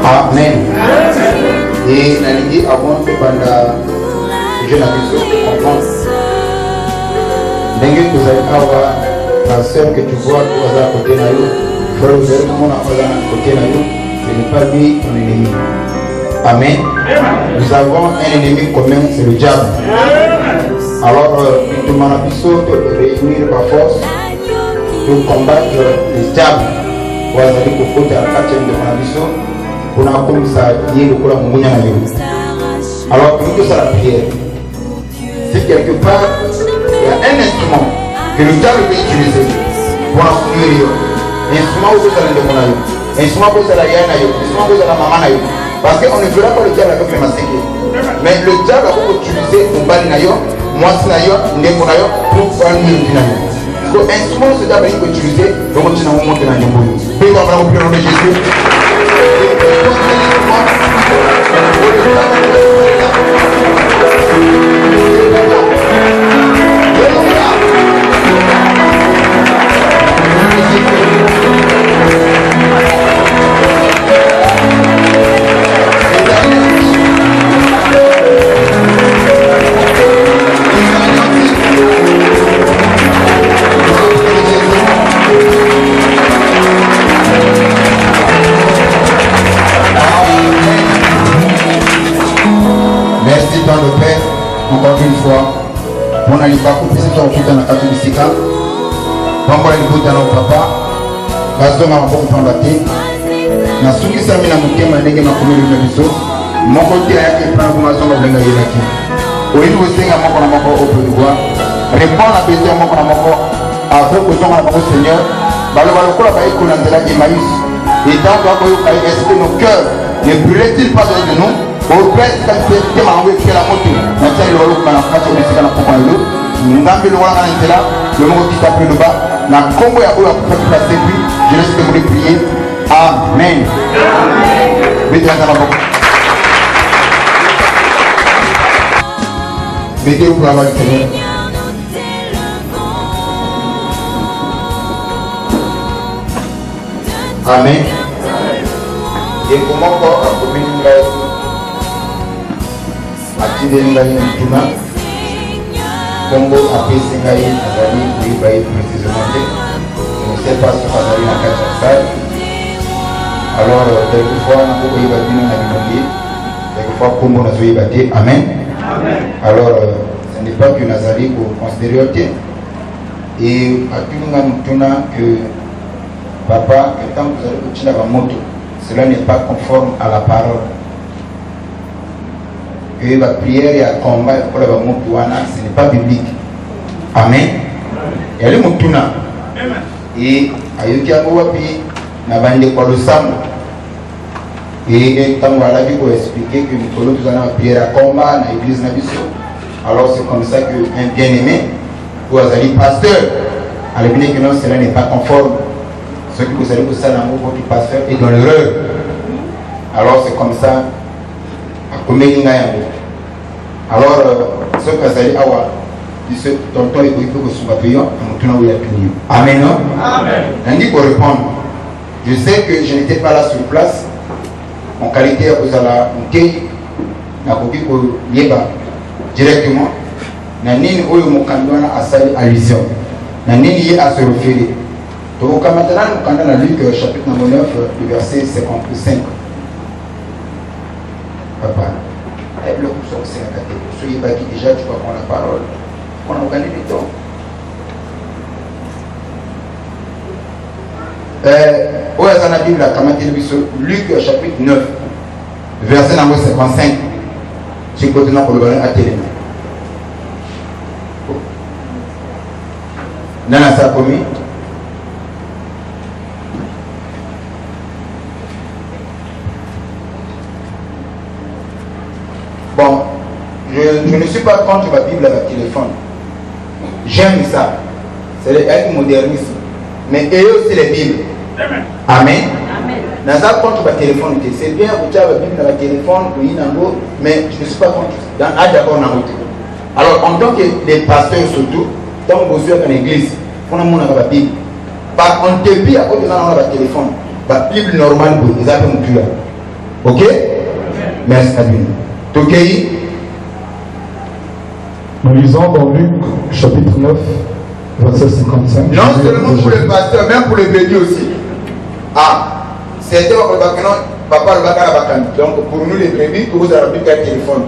Amen. Et Nalidi, avant que je n'avais comprendre. Dengue que vous allez avoir la sœur que tu vois à côté de nous, frère, vous allez comment à côté de nous, ce n'est pas lui ton ennemi. Amen. Nous avons un ennemi commun, c'est le diable. Alors, nous demandons de réunir par force pour combattre le diable. Vous allez côté à la quatrième de Manabiso. On a comme ça, il y a le courant mouillé. Alors, nous faisons la prière. Si quelque part, il y a un instrument que le diable peut utiliser pour en finir. Instrument où vous allez demander. Instrument où vous allez aller. Instrument où vous allez maman. Parce qu'on ne fera pas le diable avec les massacres. Mais le diable a beaucoup utilisé pour bali nayo, moi nayo, ndeko nayo, pour faire une nayo. Donc instrument ce diable peut utiliser, donc on tient un moment de la niveau. Puis on va vous prier au nom de Jésus. Merci dans le Père, encore une fois. On a les pas coupés, c'est tout dans la catholique. On va aller dans notre papa. Parce qu'on a un bon plan d'athée. Na suki sami na mutema ndenge makomeli na biso. Moko te ayaki plan pour maison na benga yelaki. Oyi osenga moko na moko opelwa. Répond à besoin moko na moko. Avec besoin na moko Seigneur. Balo balo kola ba iko na nzela Emmaüs. Et tant que vous avez est-ce que nos cœurs ne brûlent-ils pas de nous? Au Père, quand tu es envoyé à la moto, maintenant il va le faire la face au dessus de la pompe à l'eau. Nous avons le droit à là, le mot qui t'appelle le bas. La combo à eau pour faire passer puis, je laisse que vous les prier. Amen. Mettez la main. Mettez-vous pour la main du Seigneur. Amen. Et comment encore à communiquer atideli ngai mutuna kombo apesi ngai azali koyeba ye précisément te je ne sais pas soki azali na kati ya salle. Alors quelquefois nakokoyeba bino na bilongi, quelquefois kombo nazoyeba te. Amen. Alors ce n'est pas que nazali koconsidere yo te. Et atuni ngai mutuna que papa etant kozali kotinda bamoto, cela n'est pas conforme à la parole. Et la prière et le combat, ce n'est pas biblique. Amen. Et elle est moutuna. Et ayoki wapi na bande kwa losambo. Et quand on va pour expliquer que nous avons la prière à combat dans l'église Nabiso. Alors c'est comme ça qu'un bien-aimé, vous allez pasteur, à l'église que non, cela n'est pas conforme. Ce que vous allez vous savoir, votre pasteur est dans l'erreur. Alors c'est comme ça. Alors, ce que vous allez avoir, c'est tonton et vous que vous payons, nous il a tenu. Amen. Amen. On dit pour répondre. Je sais que je n'étais pas là sur place. En qualité, vous allez monter, na koki ko yeba directement. Na nini oyo mokandwana asali allusion. Na nini ye a se référer. Donc maintenant, nous avons Luc chapitre 9, le verset 55. Papa, le coup c'est la catégorie. Soyez pas qui déjà, tu vas prendre la parole. On a gagné du temps. Où est-ce qu'on a dit la Luc chapitre 9, verset 55. C'est côté pour le bonheur à télé. Nana ça commis. Bon, je ne suis pas contre la Bible avec téléphone. J'aime ça. C'est le modernisme. Mais ayez aussi les Bibles. Amen. Dans un contre le téléphone, c'est bien vous avez la Bible dans le téléphone, mais je ne suis pas contre. Alors, en tant que les pasteurs surtout, tant que vous êtes en église, on a la Bible. Par en début, à côté de la téléphone, la Bible normale, ils appellent mon Dieu. Ok? Merci à Dieu. Ok? Nous lisons dans Luc chapitre 9, verset 55. Non seulement pour les pasteurs, même pour les bénis aussi. Ah, c'était papa le bakana. Donc pour nous les bébés, que vous avez un téléphone.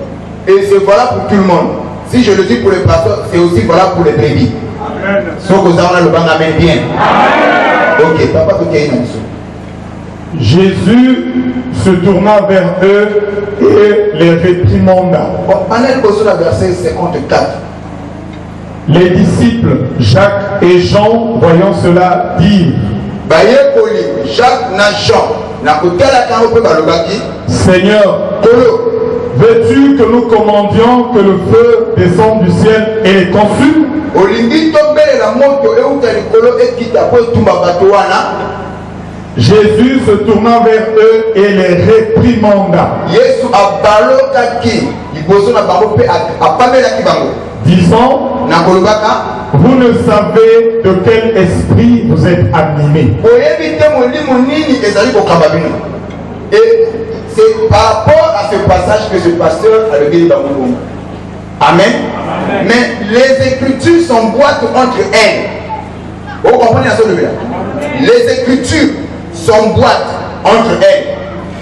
Et c'est voilà pour tout le monde. Si je le dis pour les pasteurs, c'est aussi voilà pour les bébés. Amen. Sauf que vous avez le banc amène bien. Amen. Ok, papa, ok, Jésus se tourna vers eux et les réprimanda. Pendant le verset 54. Les disciples Jacques et Jean, voyant cela, dirent: Seigneur, veux-tu que nous commandions que le feu descende du ciel et les consume? Jésus se tourna vers eux et les réprimanda, disant: vous ne savez de quel esprit vous êtes animés. Et c'est par rapport à ce passage que ce pasteur a levé dans mon monde. Amen. Mais les écritures s'emboîtent entre elles. Vous comprenez la chose? Les écritures s'emboîtent entre elles.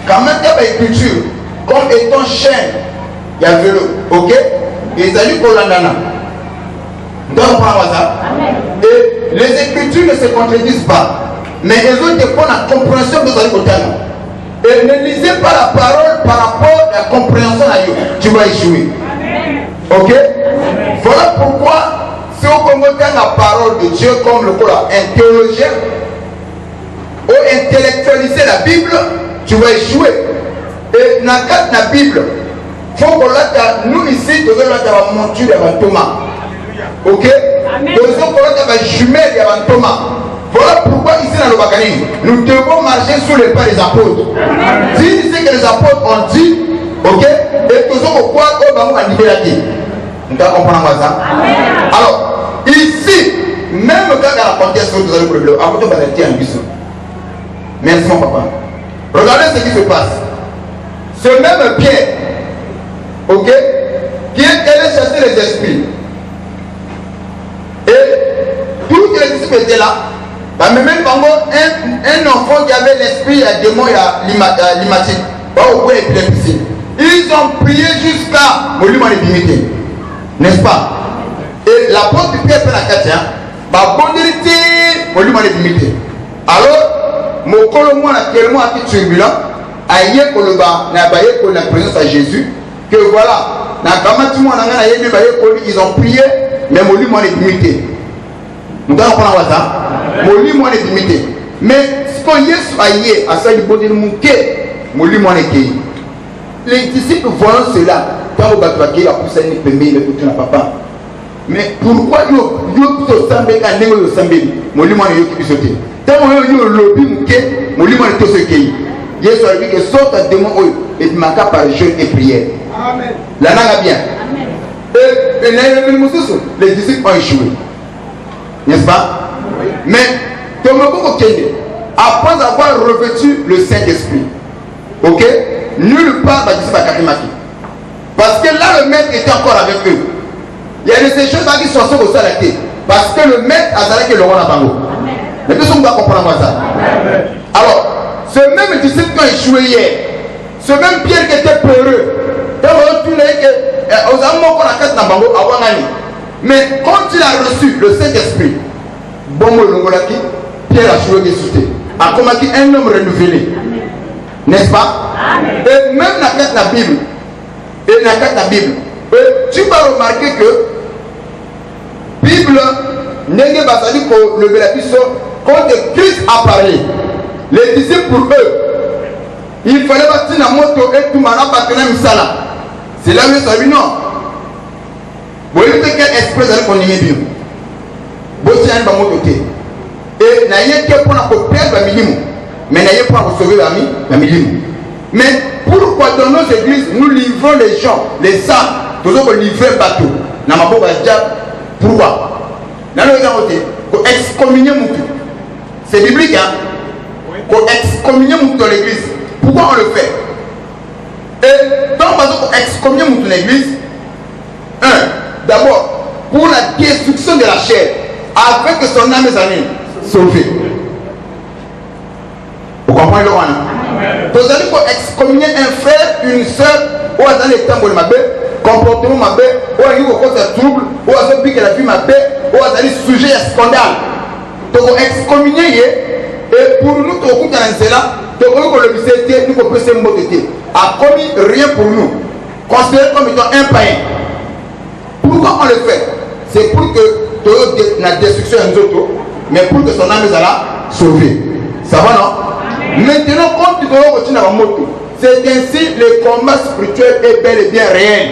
Quand même, il y a une écriture comme étant chaîne, il y a vélo. Ok? Et ça dit pour l'andana. Donc, on prend ça. Et les écritures ne se contredisent pas. Mais elles ont des points de compréhension de votre côté. Et ne lisez pas la parole par rapport à la compréhension à Dieu. Tu vas échouer. Ok? Voilà pourquoi, si on comprend la parole de Dieu comme le quoi, un théologien, ou intellectualiser la Bible, tu vas échouer. Et dans la Bible, il faut que nous ici, nous avons la monture de Thomas. Ok? Nous avons la jumelle de Thomas. Voilà pourquoi ici dans le Bakani, nous devons marcher sous les pas des apôtres. Dis ce que les apôtres ont dit, ok? Et nous avons quoi au Bamou à libérer. Nous devons comprendre ça. Alors, ici, même quand dans la contexte où nous allons le problème, après tout, on va être en mission. Merci mon papa. Regardez ce qui se passe. Ce même Pierre, ok, qui est allé chasser les esprits. Et tous les disciples étaient là. Mais même un enfant qui avait l'esprit à démon limatique, ils ont prié jusqu'à Moulima de Dimité. N'est-ce pas? Et l'apôtre Pierre fait la Katia, Moulima de Dimité. Alors, mon colombo a tellement été turbulent, la présence à Jésus, que voilà, ils ont prié, mais Moulima de Dimité. Nous devons prendre ça. Mais ce qu'on y est, à ça, il faut dire les disciples voyant cela, quand on va travailler, il a poussé une première, il a papa. Mais pourquoi il y a un peu de sambe, Moulima ne peut pas sauter. Tant qu'il y a un lobby, Moulima ne peut pas sauter. Il y a celui qui sort à démon et il manque par jeûne et prière. Amen. La langue bien. Et les disciples ont échoué. N'est-ce pas? Mais, comme après avoir revêtu le Saint-Esprit, ok, nulle part va dire parce que là, le maître était encore avec eux. Il y a de ces choses qui sont sur le tête. Parce que le maître a dit que le roi n'a pas. Mais qu'est-ce qu'on va comprendre ça? Alors, ce même disciple qui a échoué hier, ce même Pierre qui était peureux, mais quand il a reçu le Saint-Esprit, Pierre a joué des sautés. A commencé un homme renouvelé. N'est-ce pas? Et même dans la Bible, tu vas remarquer que la Bible, quand Christ a parlé, les disciples pour eux, il fallait bâtir la moto et tout malade battre misala. C'est là où ils sont dit non. Vous voyez quel esprit vous allez connaître bien. Vous avez un moto. Et n'ayez que pour la perdre la minimum. Mais n'ayez pas pour sauver la minimum. Mais pourquoi dans nos églises nous livrons les gens, les âmes, toujours livrer un bateau? Pourquoi? Dans le côté, pour excommunier mon cul. C'est biblique, hein? Pour excommunier mon cul dans l'église. Pourquoi on le fait? Et donc, pour excommunier mon cul dans l'église, d'abord, pour la destruction de la chair, afin que son âme soit sauvée. Vous comprenez le roi? Vous allez pour excommunier un frère, une soeur, ou dans les temps de ma bête, comportement ma bête, ou à niveau de trouble, ou à ce que la vie ma bête, ou à aller sujet à scandale. Donc excommunier, et pour nous, tout le monde dans cela, donc nous le visiter, nous pouvons se motiver. A commis rien pour nous, considéré comme étant un païen. Pourquoi on le fait? C'est pour que la destruction de autres, mais pour que son âme soit sauvée. Ça va, non? Maintenant, quand tu dois continuer à moto, c'est ainsi le combat spirituel est bel et bien réel.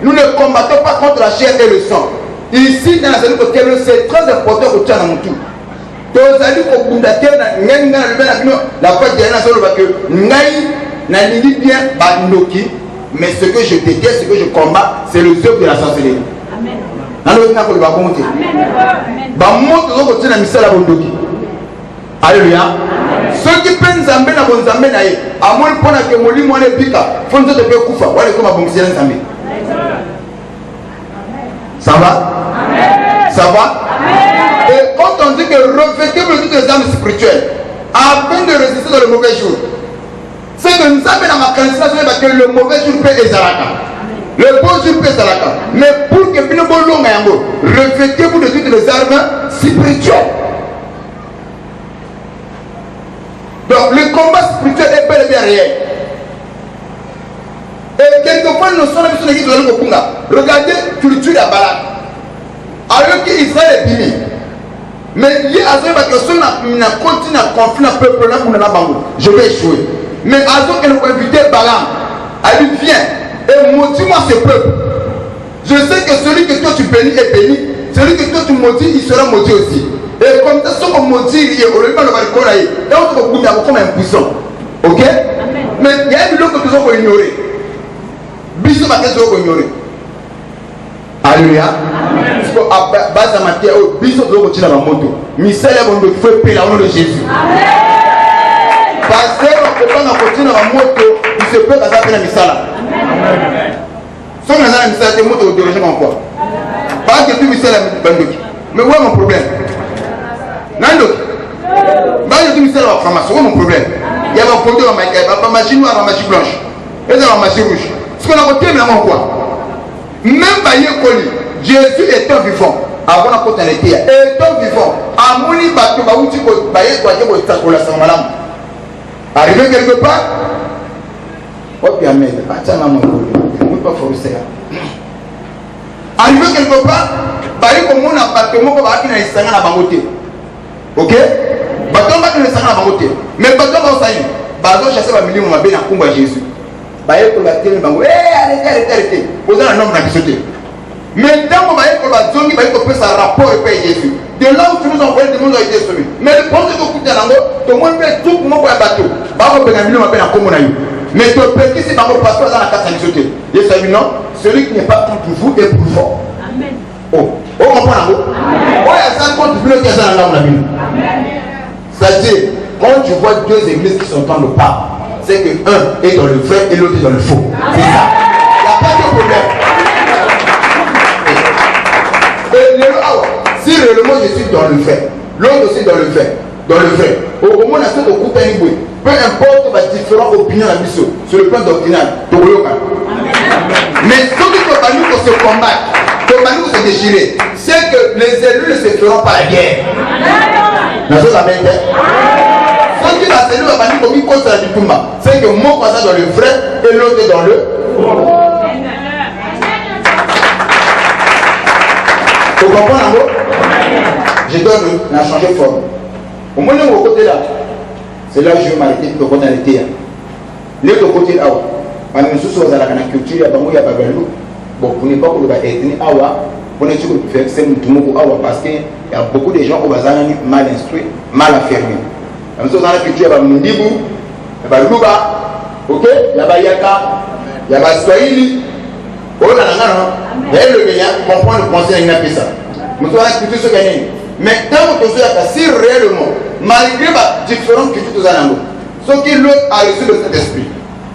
Nous ne combattons pas contre la chair et le sang. Ici, dans la salle de c'est très important que tu aies dans mon tour. Tu as dit que vous avez la fois dernière, que bien, mais ce que je déteste, ce que je combats, c'est le œuvre de la sorcellerie. Amen. Alléluia. Ceux qui prennent Zambé na bon Zambé na ye, à moins pour que Moli moi les pica, font de peu koufa, voilà comment bon c'est Zambé. Ça va? Ça va? Et quand on dit que revêtez-vous de toutes les âmes spirituelles, afin de résister dans le mauvais jour, c'est que nous avons dans ma candidature parce que le mauvais jour peut être Zaraka. Le bon jour peut être Zaraka. Mais pour que nous bon revêtez-vous de toutes les armes spirituelles. Donc le combat spirituel est bel et bien réel. Et quelquefois nous sommes dans l'église de l'Okunga. Regardez, tu tues la balade. Alors qu'Israël est béni. Mais il y a un parce que si on continue à conflit un peuple là pour ne pas bango, je vais échouer. Mais Azon qu'elle nous invite Balaam, elle lui vient et maudis-moi ce peuple. Je sais que celui que toi tu bénis est béni, celui que toi tu maudis, il sera maudit aussi. Et comme ça, ce qu'on maudit, il y a au lieu de le là on te comme un puissant. Ok? Mais il y a une autre que tu dois ignorer. Bisous, ma tête, tu dois ignorer. Alléluia. Parce que à base de matière, bisous, tu dois continuer à la moto. Misère, il faut payer au nom de Jésus. Parce que quand on continue à la moto, il se peut qu'à ça fait la misala. Si on a la misala, c'est moto de origine en quoi? Pas que tu misala la bandoki. Mais où est mon problème? Nando, je dis que c'est la pharmacie, c'est mon problème. Il y a un produit dans ma machine noire, ma machine blanche, et dans ma machine rouge. Ce qu'on a voté, mais quoi? Même Bayekoli, Jésus étant vivant, avant la côte en été, étant vivant, à mon lit, arrivé quelque part, oh bien, mais attends, maman, je ne peux pas forcer. Arrivé quelque part, Bayekoli, mon appartement, il y a un bangoté. Ok? Bateau va te sang à côté. Mais bateau va salir. Bateau chasser va milieu ma bien à Kumba Jésus. Baye pour la télé bango. Arrêtez. Vous avez un homme dans le côté. Mais dans mon baye pour la zone, baye pour faire sa rapport et payer Jésus. De là où tu nous envoies des mondes a été sauvé. Mais le problème que vous avez tout le monde fait tout pour moi pour un bateau. Bateau pour un milieu ma bien à Kumba Naï. Mais ton petit c'est dans mon pasteur dans la carte à sauter. Et ça dit non, celui qui n'est pas contre vous est plus fort. Amen. Oh, on comprend là. Oh, il y a ça contre vous qui est dans la Bible. C'est-à-dire, quand tu vois deux églises qui sont dans le pas, c'est que un est dans le vrai et l'autre est dans le faux. C'est ça. Il n'y a pas de problème. Et si réellement je suis dans le vrai, l'autre aussi dans le vrai, dans le vrai. Au moment où on a fait au coup peu importe les différentes opinions sur le plan doctrinal, mais ce qui peut pas nous se combattre, peut pas nous se déchirer, c'est que les élus ne se feront pas la guerre. Ce qui va se faire comme il cause la diplôme, c'est que mon passage dans le vrai et l'autre dans le faux. Vous comprenez? Je donne, on a changé de forme. Au moins, au côté là, c'est là que je vais m'arrêter pour qu'on arrête. L'autre côté là, on a une chose à la culture, il y a Bagalou. Bon, pour ne pas que le ethnie awa, pour ne pas faire que c'est un awa parce qu'il y a beaucoup de gens qui sont mal instruits, mal affermés. La même chose dans la culture, il y a Mundibou, il y a Luba, ok, il y a Yaka, il y a Swahili. Oh là là là, et le gars comprend le conseil d'un ça. Nous sommes à culture ce gagné. Mais tant que tu as si réellement, malgré les différentes cultures que tu as, ce qui l'autre a reçu de cet esprit,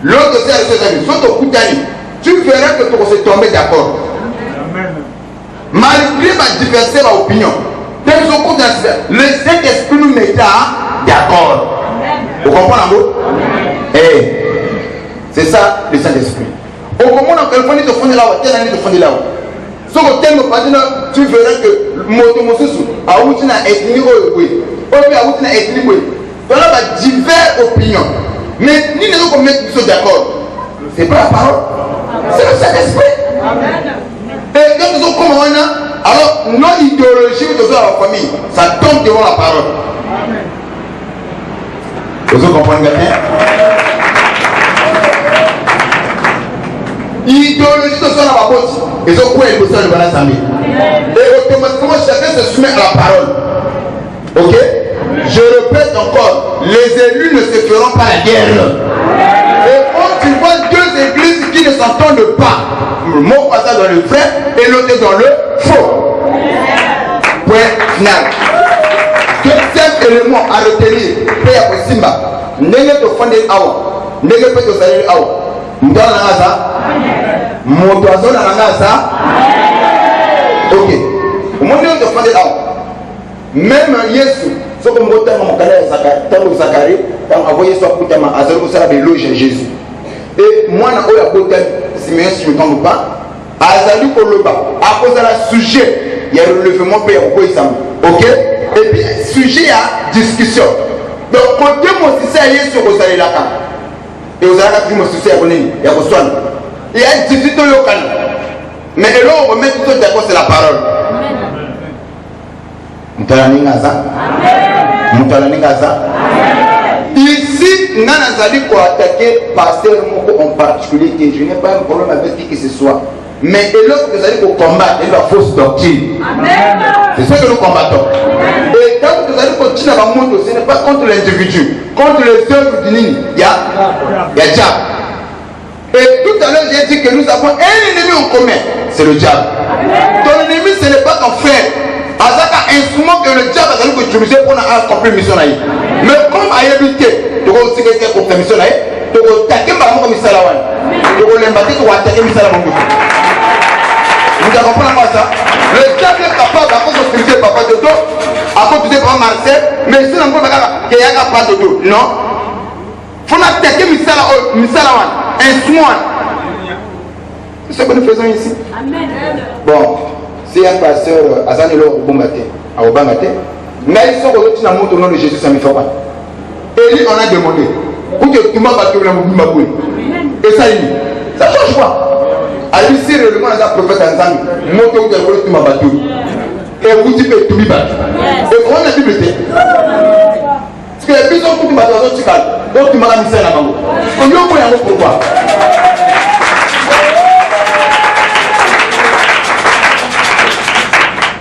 l'autre aussi a reçu de cet esprit, soit au coup tu verras que tu vas se tomber d'accord. Malgré ma diversité d'opinion, le Saint-Esprit nous mettra d'accord. Vous comprenez l'amour? Eh, c'est ça le Saint-Esprit. Au moment où on te fondé là-haut, tel année te fondé là-haut. Ce que tu verras que Motomosusu a eu une ethnie ou une ethnie. Donc là, il y a diverses opinions. Mais nous ne sommes pas d'accord. Ce n'est pas la parole. C'est le Saint-Esprit. Et quand nous sommes comme on a, alors nos idéologies de la famille, ça tombe devant la parole. Vous comprenez bien? L'idéologie de son ababote, ils ont quoi ils de l'Assemblée. Et automatiquement, chacun se soumet à la parole. Ok? Je répète encore, les élus ne se feront pas la guerre. Et quand tu vois deux églises qui ne s'entendent pas, mon passage dans le vrai et l'autre dans le faux. Point final. Deuxième élément à retenir, Péa Simba, n'est-ce pas fondé awa, n'est-ce pas de salir awa. M'donne la ça. Mon oiseau dans la ça. Ok. Au moment où tu fais là, même Jésus, ce que mon temps mon canal Zacharie, quand envoyé soit pour tellement à zéro ça l'éloge Jésus. Et moi na oya côté Simeon si je ne tombe pas, azali pour le bas. À cause de la sujet, il y a le relèvement père au Isam. Ok. Et puis sujet à discussion. Donc côté moi si c'est Jésus au Zali là. Et vous avez vu mon souci à Bonini, il y a besoin. Il y a une difficulté locale. Mais là, on remet tout d'accord, c'est la parole. Ici, nous allons attaquer pasteur en particulier. Je n'ai pas un problème avec qui que ce soit. Mais l'autre que vous allez combattre, c'est la fausse doctrine. C'est ce que nous combattons. Et quand vous allez continuer à monter, ce n'est pas contre l'individu, contre les œuvres du Nini. Il y a diable. Et tout à l'heure, j'ai dit que nous avons un ennemi en commun, c'est le diable. Ton ennemi, ce n'est pas ton frère. C'est un instrument que le diable a utilisé pour accomplir la mission. Mais comme à éviter, tu vas aussi accomplir la mission, tu vas attaquer par rapport à mission. Tu vas l'embattre, tu vas attaquer la mission. Vous comprenez ça? Le diable est capable, à cause de ce que papa de dos, à cause de papa Marcel, mais si on ne peut pas qu'il y a pas de dos, non? Il faut attaquer Misala, instrument. C'est ce que nous faisons ici. Amen. Bon, c'est un pasteur, Azanelo Obumbate, à Obamate, mais ils sont revenus dans le nom de Jésus, ça ne me fait pas. Et lui, on a demandé, pour que tout le monde batte le Mouboumaboué. Et ça, ça change quoi? À lui, si réellement on a un prophète ensemble, monte où tu as volé tout ma bateau. Et vous dites tout le monde. Et comment la Bible dit? Parce que les bisons pour tout bateau, tu calmes. Donc tu m'as mis ça là-bas. On lui a envoyé un mot pourquoi?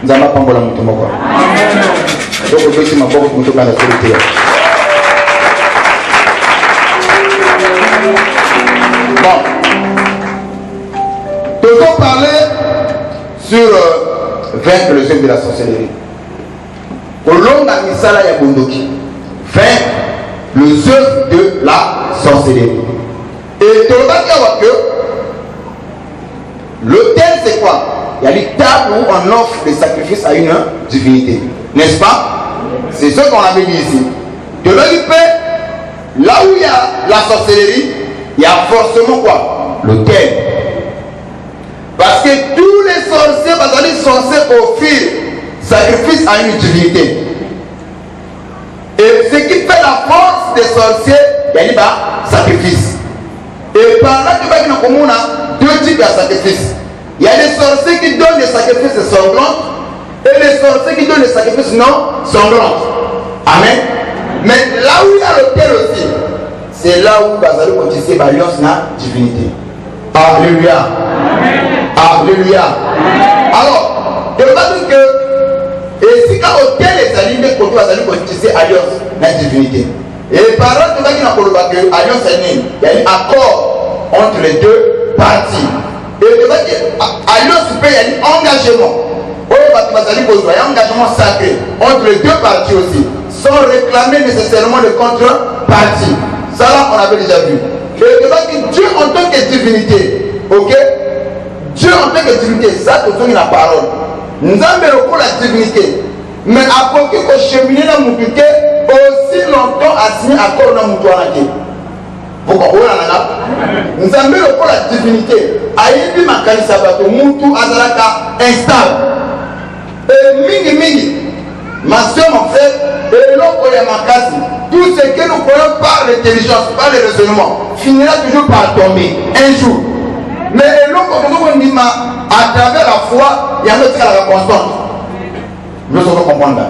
Nous allons pas en voler mon tomo. Donc on peut essayer ma porte pour tourner la solitude. Bon. Nous allons parler sur vaincre les œuvres de la sorcellerie. Au long de la misala Yabondoki, vaincre les œuvres de la sorcellerie. Et tu vas dire que l'autel c'est quoi? Il y a les tables où on offre des sacrifices à une divinité, n'est-ce pas? C'est ce qu'on avait dit ici. De l'autre paix, là où il y a la sorcellerie, il y a forcément quoi? L'autel. Parce que tous les sorciers, les sorciers offrent sacrifice à une divinité. Et ce qui fait la force des sorciers, il y a sacrifice. Et par là, tu vois qu'il y a deux types de sacrifices. Il y a des sorciers qui donnent des sacrifices sanglants et des sorciers qui donnent des sacrifices non sanglants. Amen. Mais là où il y a l'autel aussi, c'est là où vous allez continuer l'alliance de la divinité. Alléluia. Alléluia. Alors, je veux dire que, et si quand l'autel est allumé, vous allez continuer l'alliance de la divinité. Et par là, tu vas dire que l'alliance est née. Il y a un accord entre les deux parties. Et tu vas dire, alliance, il y a un engagement. Il y a un engagement sacré entre les deux parties aussi, sans réclamer nécessairement de contrepartie. Ça là, on avait déjà vu. Et tu vas dire, Dieu en tant que divinité, ok? Dieu en tant que divinité, ça, tu donnes la parole. Nous avons la divinité. Mais après que cheminer dans mon piquet, aussi longtemps à signer accord dans mon toit. Pourquoi? Nous avons la divinité. Aïe, ma kalisabato, Moutou Azalaka, instable. Et mingi, ma soeur, mon frère, et l'autre, ma casse. Tout ce que nous prenons par l'intelligence, par le raisonnement, finira toujours par tomber un jour. Mais l'autre, à travers la foi, il y a un autre qui a la constante. Nous sommes comprendre là.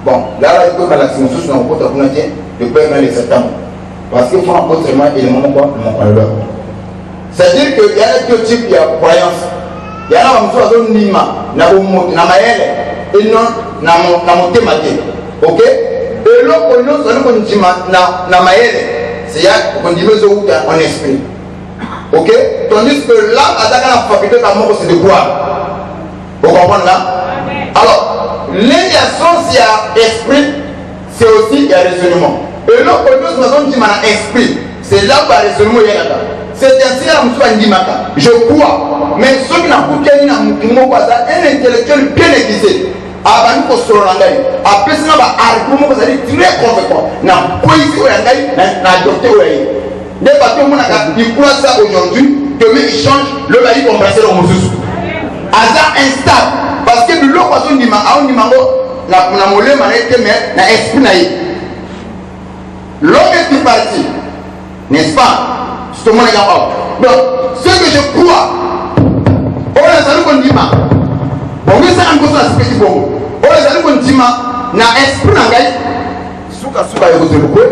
Bon, là, il faut que la signature soit en compte le 1er septembre. Parce qu'il faut en compte seulement et le moment quoi? C'est-à-dire qu'il y a deux types de croyances. Il y a un homme qui a et non ok? Et l'autre, c'est qu'on dit en esprit. Ok? Tandis que l'âme a la faculté d'amour, c'est de croire. Vous comprenez là? Alors, l'indiation, s'il y a esprit, c'est aussi il y a raisonnement. Et l'autre, nous dit esprit, c'est là où il y a raisonnement. C'est ainsi je crois. Mais ceux qui n'ont pas un intellectuel bien aiguisé, avant de se rendre, après ça, argument très convaincant. Il croit ça aujourd'hui, demain il change, le mari va embrasser le Moussous. Hasard instable. Parce que de l'autre façon, l'homme est parti, n'est-ce pas? C'est mon exemple. Donc, ce que je crois, on a salué qu'on dit ma. Bon, oui, c'est un peu ça, c'est petit bon. On a salué qu'on dit ma, na esprit n'angaï. Souka, il faut se le couper.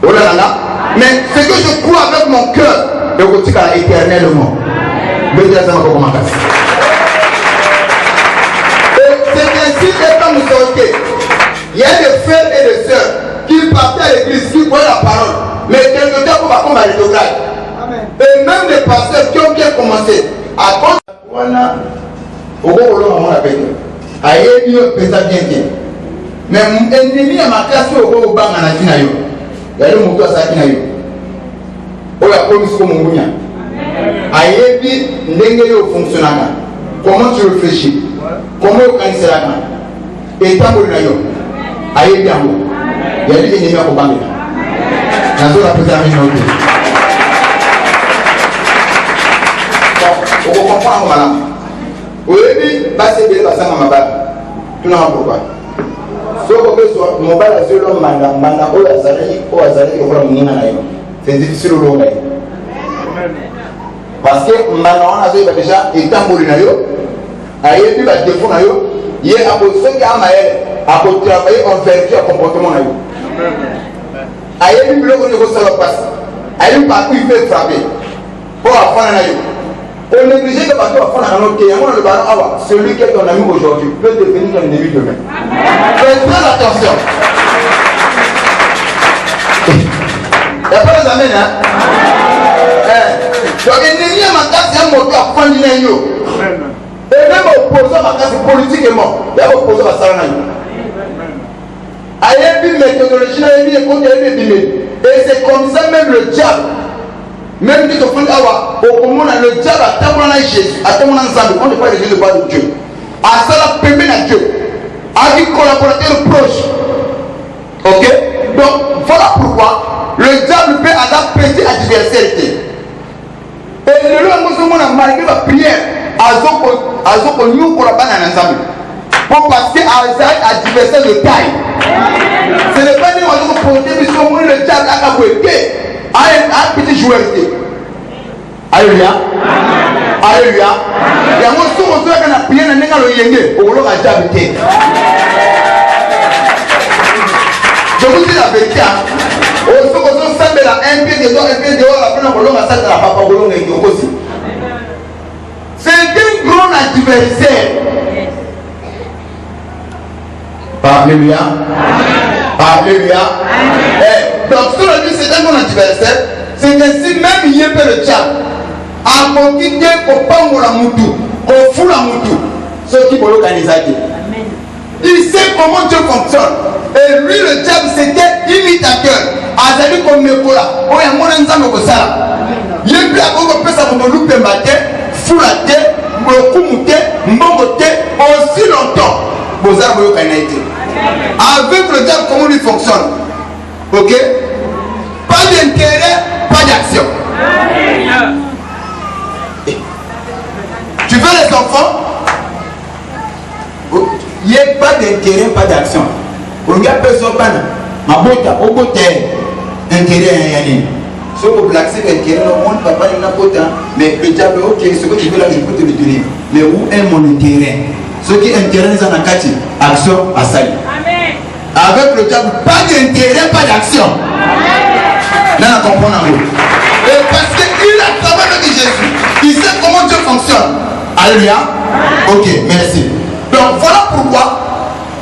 On a là. Mais ce que je crois avec mon cœur, je continue éternellement. Et c'est ainsi que quand nous sommes, il y a des frères et des sœurs qui partaient à l'église, qui croient la parole. Mais quelque temps, on va comme à l'étographe. Et même les pasteurs qui ont bien commencé, à cause de mais ennemi à ma classe au banc à la finayo. Il y a le mot à sa finayo. Oh, la police comme mon bouillon. Aïebi, n'engueule fonctionnant. Comment tu réfléchis? Comment tu organises la main? Et tant que nous aïebi en haut. Il y a des ennemis à combattre. Dans la préservation de l'autre. Bon, on comprend, madame. Oui, c'est bien, ça m'a mal. Tout le monde pourquoi? C'est difficile au long. Parce que maintenant on a déjà étant bolinayo, aïe puis va défendre yo, il y a ceux qui a maël à travailler en vertu à comportement nayo. Aïe puis le on est au passe. Aïe pas il fait frapper. Pour apprendre nayo. On néglige que parce qu'on va faire un autre qui est le ballon, celui qui est ton ami aujourd'hui peut devenir ton ennemi demain. Faites très attention. Il n'y a pas les amènes, hein? Donc, l'ennemi à ma casse, c'est un mot à prendre une. Et même opposant ma casse politiquement, il y a opposant à ça. Aïe, puis méthodologie, et c'est comme ça même le diable. Même si tu fais le diable à Jésus, à on ne parle de Jésus, pas de Dieu. À ça, la permet à Dieu. À avec collaborateur proche. Ok? Donc voilà pourquoi le diable peut avoir petit adversaire. Et le long où malgré la prière, nous parce que adversaire de taille. Ce n'est pas nous qui porter le diable à un petit joueur. Alléluia. Alléluia. Il y a un mot sur le prière dans le yenge au long à diable. Je vous dis la vérité. C'est un grand adversaire. Alléluia. Alléluia. Donc, sur le but, c'est un grand adversaire. C'est ainsi même il y a le diable. À mon idée, au pango la moutou, au fou la moutou. Ceux qui vont l'organiser. Il sait comment Dieu fonctionne. Et lui, le diable, c'était imitateur. Azali comme Mekola. Oh, il y a mon ensemble au Sala. Il y a plus à beaucoup de personnes qui ont loupé matin, fou la tête, beaucoup mouté, mbongoté, aussi longtemps. Vous avez vu avec le diable, comment il fonctionne. Ok? Pas d'intérêt, pas d'action. Tu veux les enfants? Il n'y a pas d'intérêt, pas d'action. On y a personne, ma bota, au côté, intérêt, ce que vous blaguez, intérêt, le monde, papa, il n'a pas de mais le diable, ok, ce que tu veux là, je peux te le donner. Mais où est mon intérêt? Ce qui intéresse dans la quartier, action à salut. Avec le diable, pas d'intérêt, pas d'action. Là, on comprend un peu. Et parce qu'il a travaillé avec Jésus, il sait comment Dieu fonctionne. Alléluia. Ok, merci. Donc voilà pourquoi,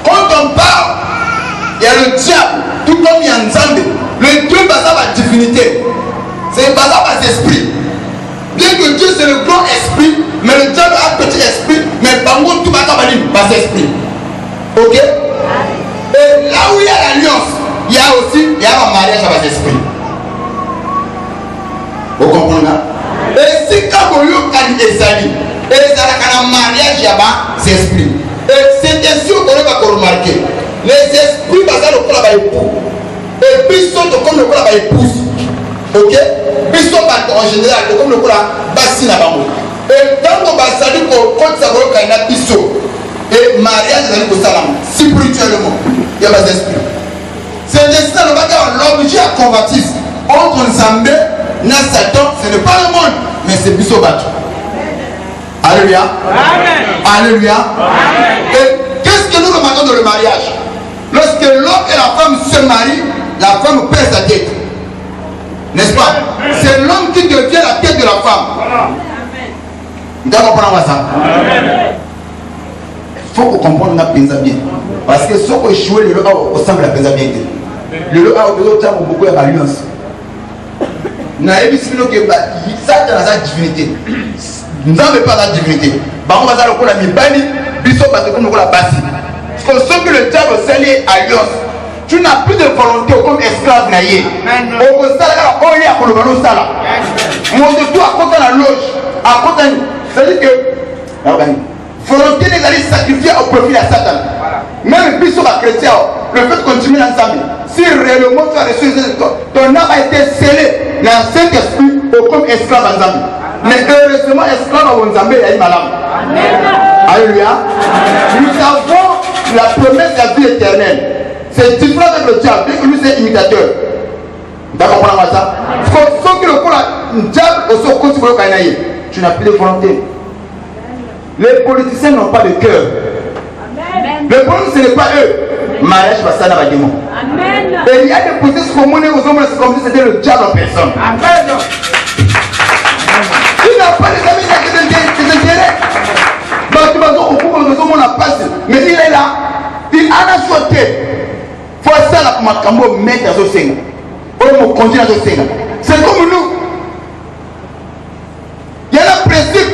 quand on parle, il y a le diable, tout comme il y a Nzambe. Le Dieu basé sur la divinité. C'est basé sur l'esprit. Bien que Dieu c'est le grand esprit, mais le diable a un petit esprit, mais Bango tout basé sur le esprit. Ok? Et là où il y a l'alliance, il y a aussi un mariage avec l'esprit. Vous comprenez? Et si quand vous avez Ezali, et les mariage, il y a un esprit. Et c'est ainsi qu'on va remarquer. Les esprits basés sur le époux. Et puis sont comme le épouse. Ok? Puis sont en général comme le bassin à Bango. Et tant qu'on va saluer quand ça va être un piso. Et mariage dans le salam. Spirituellement, il y a des esprits. C'est ainsi qu'on va dire l'objet à convoitise. Entre Nzambe et Satan, ce n'est pas le monde, mais c'est piso bateau. Alléluia. Amen. Alléluia. Amen. Et qu'est-ce que nous remarquons dans le mariage? Lorsque l'homme et la femme se marient, la femme perd sa tête. N'est-ce pas? C'est l'homme qui devient la tête de la femme. Vous comprenez ça? Il faut qu'on comprenne la pensa bien. Parce que ce qu'on échoue, le lot au sein de la pensa bien. Le lot a beaucoup d'alliance. Nous avons vu que ça dans la divinité. Nous n'avons pas la divinité. On va dire que la mibani, biso parce que nous la basi. Parce que ce que le diable s'est lié alliance, tu n'as plus de volonté comme esclave naïe. Au Sala, on y a pour le ballon Sala. Mon de tout à côté de la loge, à côté, c'est-à-dire que volonté n'est allée sacrifier au profit de Satan. Même biso la chrétien, le fait de continuer ensemble. Si réellement tu as reçu ton âme a été scellée dans le Saint-Esprit comme esclave ensemble. Mais heureusement, esclave à Nzambe et à Malam. Alléluia. Nous avons la promesse de la vie éternelle. C'est différent avec le diable, bien que lui c'est imitateur. D'accord, on ça? Sauf que le diable aussi au côté de tu n'as plus de volonté. Les politiciens n'ont pas de cœur. Le problème ce n'est pas eux. Mariage va ça dans la démon. Et il y a des politiciens qui ont monnaie aux hommes comme si c'était le diable en personne. Amen. Il n'a pas les amis, il a des intérêts. Mais il est là, il a la souhaité. Il faut ça là pour mettre dans ce sein. Pour continuer dans ce sein. C'est comme nous. Il y a un principe.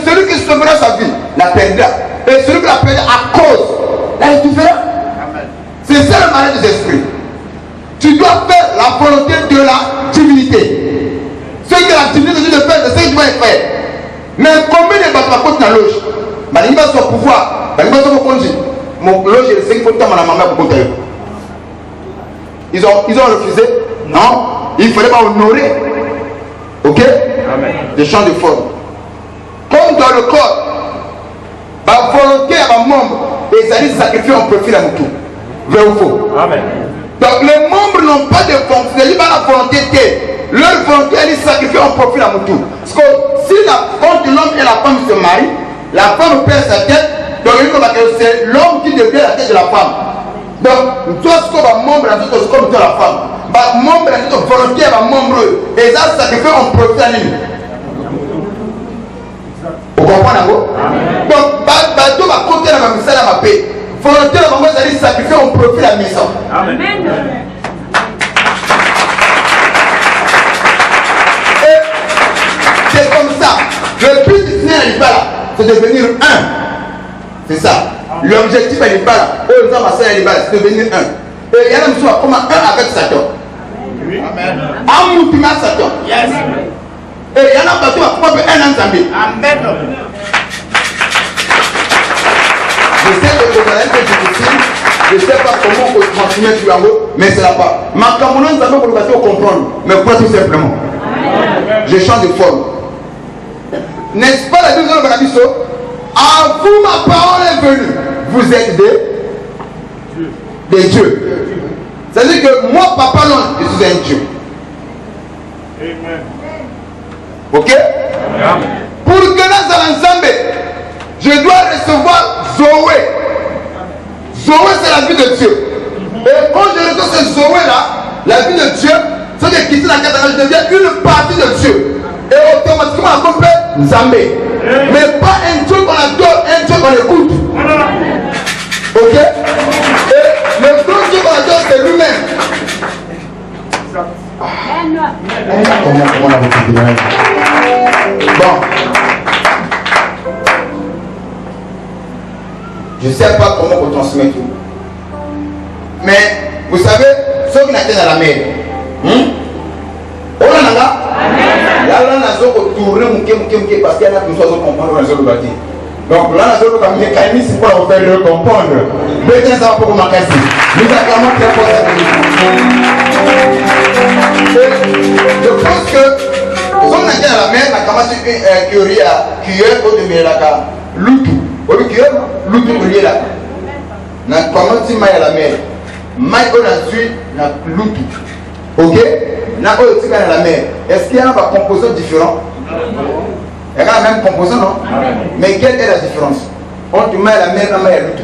Celui qui sauvera sa vie, la perdra. Et celui qui la perdra à cause, là est différent. C'est ça le mariage des esprits. Tu dois faire la volonté de la divinité. Ce que la divinité de faire, c'est ce que tu dois faire. Mais combien de bateaux à côté de la loge? Il va son pouvoir, il va son congé. mon loge, je sais qu'il faut que ma maman pour ils ont refusé. Non, il fallait pas honorer. Ok? Amen. Des champs de forme. Comme dans le corps, ma volonté à ma membre, et ça dit sacrifier en profil à mon tour. Vrai ou faux? Amen. Donc les membres n'ont pas de fonction, ils n'ont pas la volonté de. Leur volonté est de sacrifier en profil à mon tour. Parce que si quand l'homme et la femme se marient, la femme perd sa tête, donc c'est l'homme qui devient la tête de la femme. Donc, toi, ce qu'on va membre, c'est comme toi la femme. Ma membre, c'est une volonté à ma membre. Et ça, sacrifier en profil à lui. Vous comprenez? Donc, bateau va compter dans ma mission à ma paix. Volonté à ma membre, c'est sacrifier en profil à la maison. Amen. Et c'est comme ça. Le but du Seigneur n'est pas là. C'est devenir un. C'est ça. L'objectif n'est pas là. C'est devenir un. Et il y a un monsieur comme un avec Satan. Amen. Un moutima Satan. Yes. Et il y en a partout comme un ensemble. Amen. Je sais que vous allez être difficile. Je ne sais pas comment vous transmettre sur l'angle, mais c'est là-bas. Ma camouflage, nous avons pour le comprendre. Mais pas tout simplement. Amen. Je change de forme. N'est-ce pas la deuxième de la mission? À vous, ma parole est venue. Vous êtes des dieux. C'est-à-dire que moi, papa, non, je suis un Dieu. Amen. Ok? Amen. Pour que dans l'ensemble, je dois recevoir Zoé. Zoé, c'est la vie de Dieu. Et quand je reçois ce Zoé-là, la vie de Dieu, c'est que quitter la cathédrale, je deviens une partie de Dieu. Et automatiquement, on comprend Nzambé. Mais pas un Dieu qu'on adore, un Dieu qu'on écoute. Ok? Et le grand Dieu qu'on adore, c'est lui-même. Comment on a beaucoup de bon. Je ne sais pas comment on transmet tout. Mais, vous savez, ceux qui n'étaient dans la mer, on a là, là, on a tourné parce qu'il y en a qui nous comprendre dans le bâti. Donc là, on a un mécanisme pour vous faire le comprendre. Maintenant, ça va pour ma casse. Nous avons très fort. Je pense que, si on est dans la mer, on a commencé à cueillir au demi de la carte. Loutou. Au lieu de loutou, on est là. On a commencé à la mer. Maï, on a suivi la loutou. Ok? On a aussi dans la mer. Est-ce qu'il y a un composant différent? Il y a la même composant, non? Mais quelle est la différence? On te met à la mer, on met à loutou.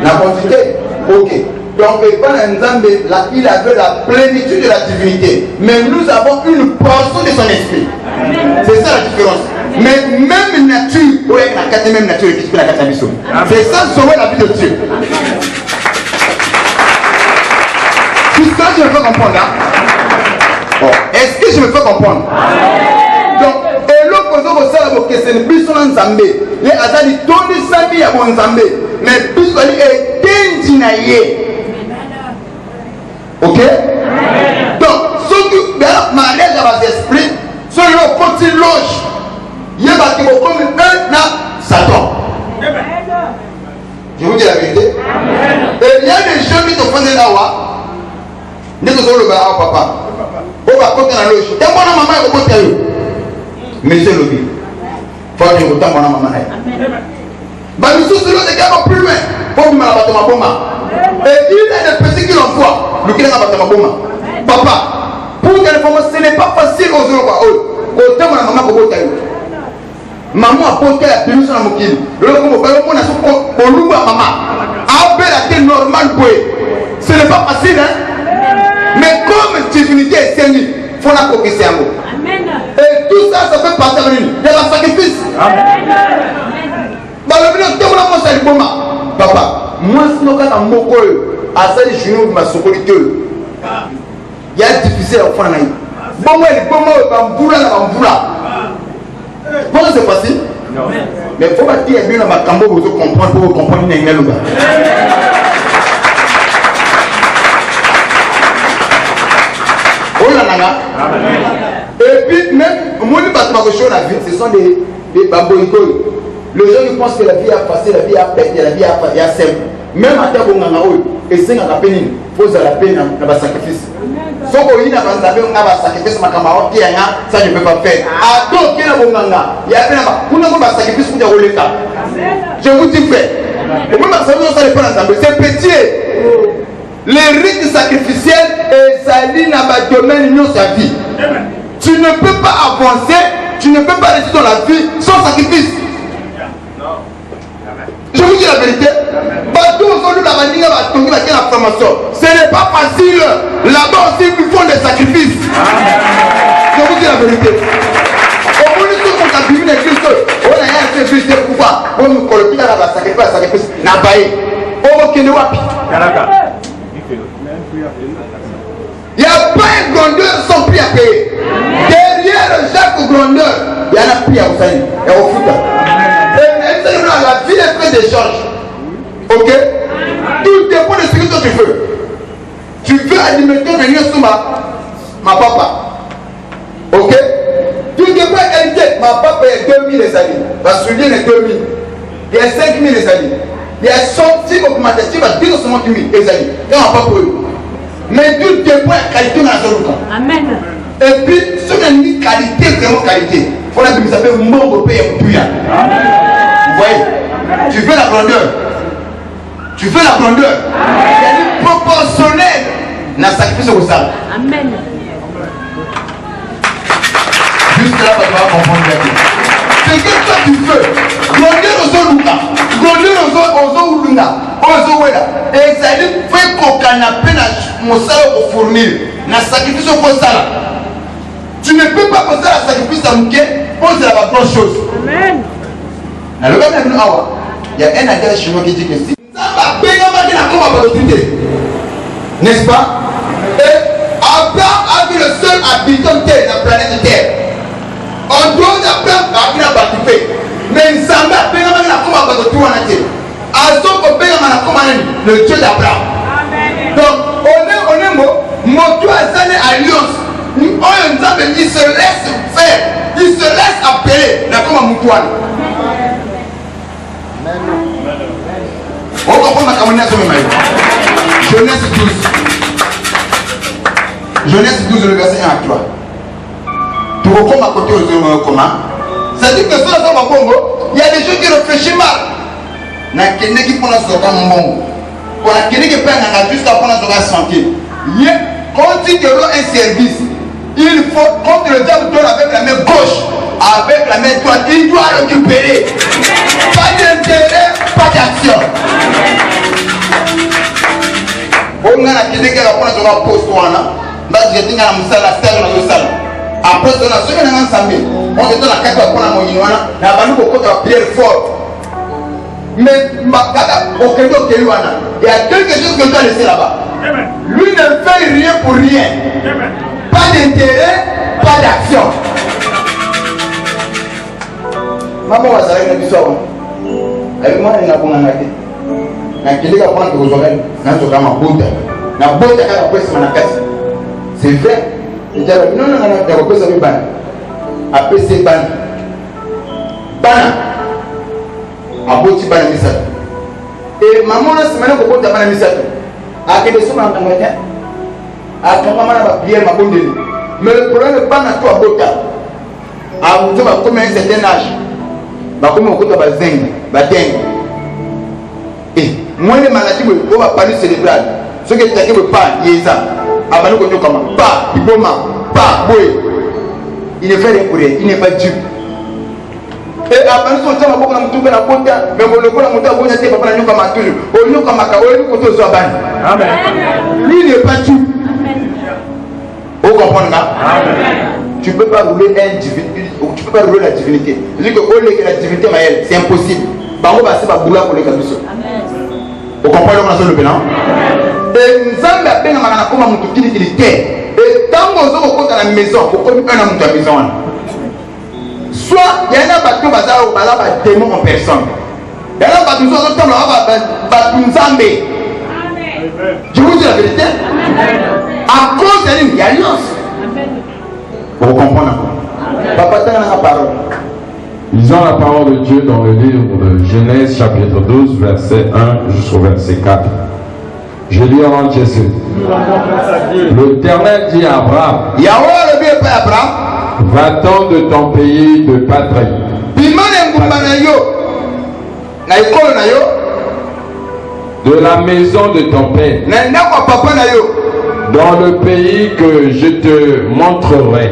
La quantité? Ok. Donc, il avait la plénitude de la divinité. Mais nous avons une portion de son esprit. C'est ça la différence. Mais même nature, la quatrième nature qui fait la quatrième. C'est ça sauver la vie de Dieu. Tout ça, je me fais comprendre là. Bon. Est-ce que je me fais comprendre? Donc, et l'opposé ça, c'est une personne en Zambé. Les Azali, tous les samis à mon Zambé. Mais personne est déndinaillé. Ok? Donc, ceux qui m'arrêtent dans les esprits, ceux qui ont continué loge, il y a comme un Satan. Je vous dis la vérité. Et il y a des gens qui te font des lawa. Nous sommes le papa. On va compter la loge. Et moi, maman, elle va compter. Monsieur le vie. Il faut que je compte mon maman. Mais nous sommes des gars plus loin. Pour me la battre ma bombe. Et il y a des petits qui l'envoient. Le qui n'a pas ma bombe. Papa, pour qu'elle fasse, ce n'est pas facile aux autres. Autant ma maman pour compter. Maman a porté la péninsule à Mokili. Le moment où on a son loup à maman. A la tête normale. Ce n'est pas facile, hein? Mais comme divinité est saignée, il faut la coquer c'est un mot. Et tout ça, ça fait partie de lui. Il y a un sacrifice. Papa, moi, si nous avons un mot, à ça, les genoux de ma socolité, il y a difficile à faire. Bon, moi, les pommes, comment c'est facile? Non. Mais il faut pas dire bien dans ma cambo pour comprendre, pour comprendre une énergie. Oh là là. Et puis même, moi, les bâtiments que je suis en ville, ce sont des baboïcoles. Les gens qui pensent que la vie est facile, la vie est la vie est simple. Même à Tabo Nanaoui, et c'est un peine, pose à la peine dans le sacrifice. Ce qu'on a un sacrifice, ça je ne peux pas faire. À tout qui est là, il y a un sacrifice pour le l'État. Je vous dis fait. C'est petit. Les rites sacrificiels et ça lit dans le domaine de sa vie. Tu ne peux pas avancer, tu ne peux pas rester dans la vie sans sacrifice. Je vous dis la vérité. Ce n'est pas facile. Là-bas aussi, ils font des sacrifices. Je vous dis la vérité. Au moins, tout le monde a vu les Christ. On a un sacrifice de pouvoir. On nous collecte dans la sacrifice. N'a pas eu. On va qu'il y il n'y a pas un grandeur sans prix à payer. Derrière chaque grandeur, il y a un prix à vous faire. Et au foot. La vie est faite d'échange. Ok? Tout dépend de ce que tu veux. Tu veux alimenter un union sous ma papa. Ok? Tout dépend de la qualité. Ma papa il y a 2000 les amis. Ma soulier est 2000. Il y a 5000 les amis. Il y a centimes augmentatifs à 10 000 les amis. Quand ma papa mais tout dépend de la qualité dans la zone. Amen. Et puis, si on a une qualité, vraiment qualité, il faut que vous savez mon pays est plus. Vous voyez? Tu veux la grandeur. Tu veux la grandeur. Il y a une proportionnelle dans le sacrifice au sang. Amen. Juste là, tu vas comprendre bien. C'est que toi tu veux. Grandeur aux Zoluka. Grandeur aux Zoluka. Aux Zoluka. Et ça dit, fais qu'au canapé, mon salaire pour fournir. Dans le sacrifice au sang. Tu ne peux pas poser la sacrifice à Mouké. Pose la bonne chose. Amen. Il y a un adage chinois qui dit que si n'est-ce pas? Et Abraham a vu le seul habitant de terre, la planète Terre. En dehors d'Abraham, il a participé. Mais Nzamba a fait le Dieu d'Abraham. Donc, on est mon alliance. Il se laisse faire, il se laisse appeler. On comprend Genèse 12. Genèse 12, le verset 1 à 3. Tu recommes à côté aux communs. Ça dit que ça, il y a des gens qui réfléchissent mal. Il y a des gens qui prennent ce bon. Pour la qui peut jusqu'à prendre ce santé. Quand tu te rends un service, il faut, quand le diable donne avec la main gauche, avec la main droite, il doit récupérer. Pas d'intérêt, pas d'action. On a la question qui va prendre un poste. Après, on a ceux qui ont ensemble. On est dans la carte pour la moyenne. On a banni beaucoup de pierres fortes. Mais il y a quelque chose que tu dois laisser là-bas. Lui ne fait rien pour rien. Pas d'intérêt, pas d'action. Maman va s'arrêter une histoire. Avec moi, il n'y a pas de ngati. Na kile ka prendre aux oreilles, na toka mabuta. Na bota kaka kwesi manakasi. C'est vrai. Il dit non non non, il repose avec ban. Après c'est ban. Bana. Aboti bana misato. Et maman la semaine ko bota bana misato. Akende soma ngamatia. Akanga mana ba prière mabondeli. Mais le problème n'est pas na toi bota. A vous va comme un certain âge. Ba comme au kota ba zenga, ba dengue. Et moi les maladies on va parler cérébral. Ce que tu as dit pas yeza. Abano ko comment pas iboma pas boy. Il ne fait rien pour rien, il n'est pas Dieu. Et abano so tama ko na mutumba na konta, mais ko lokola mutu abonya te papa na nyoka matulu. O nyoka makao ko to zo abani. Amen. Lui n'est pas Dieu. Amen. Vous comprenez? Amen. Tu ne peux pas rouler un divinité, tu peux pas rouler la divinité. Je dis que la divinité maëlle, c'est impossible. Bango va se boula pour les cadeaux. Amen. Vous comprenez comment ça le pénal? Et nous avons appelé à la comme un tout utilité. Et tant que nous avons à la maison, pour qu'on ait un à la maison. Soit il y a un bateau bazar ou bazar un démon en personne. Il y a un bateau qui est un bateau. Je vous dis la vérité. À cause de lui, il y a alliance. Vous comprenez? Papa, tu as la parole. Lisons la parole de Dieu dans le livre de Genèse chapitre 12 verset 1 jusqu'au verset 4. Je lis au nom de Jésus. L'Éternel dit à Abraham, va-t'en de ton pays de patrie, de la maison de ton père, dans le pays que je te montrerai.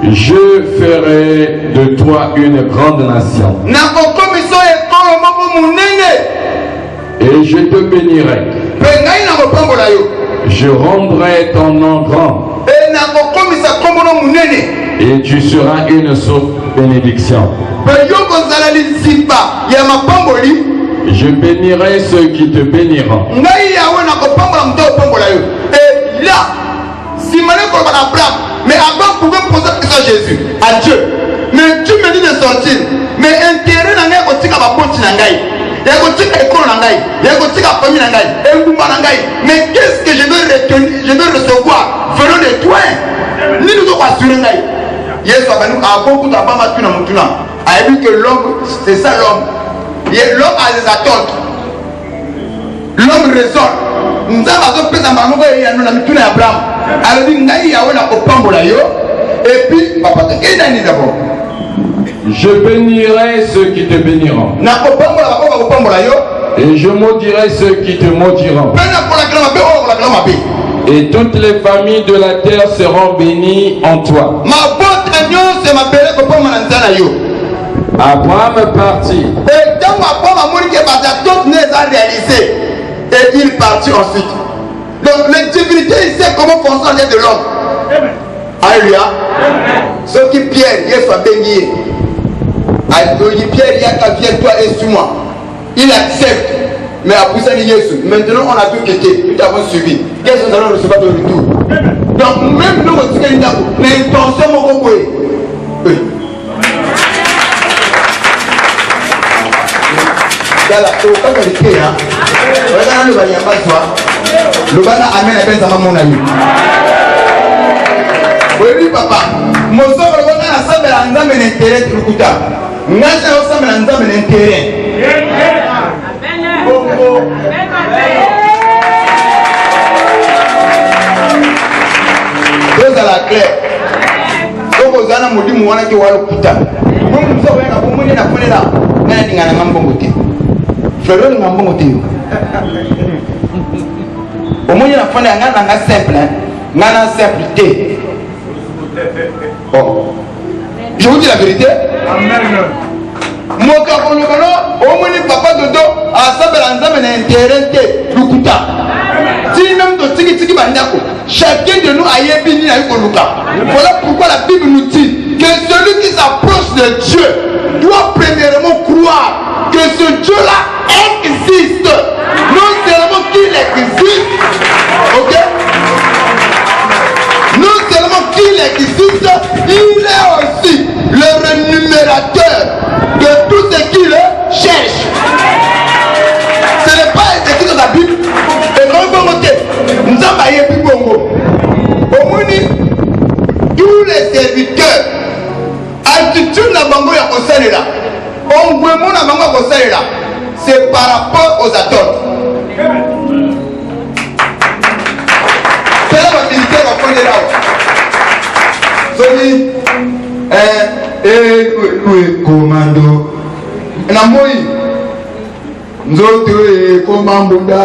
Je ferai de toi une grande nation. Et je te bénirai. Je rendrai ton nom grand. Et tu seras une source de bénédiction. Je bénirai ceux qui te béniront. Mais Abraham pouvait poser la question à Jésus, à Dieu. Mais tu me dis de sortir. Mais intérêt n'a pas été à ma porte nangai. Il y a côté école nangai. Il y a côté famille nangai. Mais qu'est-ce que je veux retenir, je veux recevoir venant de toi? Ni nous devons assurer nangai. Yes, à beaucoup d'abord tu n'as pas a vu que l'homme, c'est ça l'homme. L'homme a des attentes. L'homme raisonne. Nous avons fait un maman et nous avons mis Abraham. Alors dit ngai yawe na kopambola yo et puis papa te kenani d'abord. Je bénirai ceux qui te béniront. Na kopambola papa kopambola yo et je maudirai ceux qui te maudiront. Et toutes les familles de la terre seront bénies en toi. Abraham partit. Et quand Abraham a dit que toutes les a réalisé et il partit ensuite. Donc les divinités, il sait comment fonctionne de l'homme. Alléluia. Ceux qui Pierre, il soit béni. Pierre, il y a qu'à Pierre, toi et sur moi. Il accepte. Mais après ça, maintenant on a tout quitté. Nous avons suivi. Qu'est-ce que nous allons recevoir de retour? Donc même nous, l'intention est beaucoup. Oui. Le bana amène à peine sa maman. Oui, papa. Mon soeur, le bana a semblé à un homme d'intérêt de l'Ukuta. N'a pas semblé à un homme d'intérêt. Deux à la claire. Donc, vous allez me dire, moi, je vais aller au Kuta. Moi, je vais aller à Boumoni, na Fonela. N'a pas dit à Ngambomote. Frère, Ngambomote. Au moins, il y a un simple, un simpleté. Oh. Je vous dis la vérité. Mon cas, au moins, papa de dos, à ça, intérêt, Lukuta. Si même de Tiki Bandako, chacun de nous a yébini à Lukuta. Voilà pourquoi la Bible nous dit que celui qui s'approche de Dieu doit premièrement croire que ce Dieu-là existe. Non seulement qu'il existe, ok? Non seulement qu'il existe, il est aussi le rémunérateur de tout ce qu'il cherche. Ce n'est pas écrit dans la Bible. Et quand vous montez, nous avons aillé plus Bongo. Au moins, tous les serviteurs, attitude la Bango ya Kosale là. On voit mon Bango Kosale là. C'est par rapport aux attentes. C'est la facilité qu'on fait là. Soli, commando. Namoi, Nzoto commando da.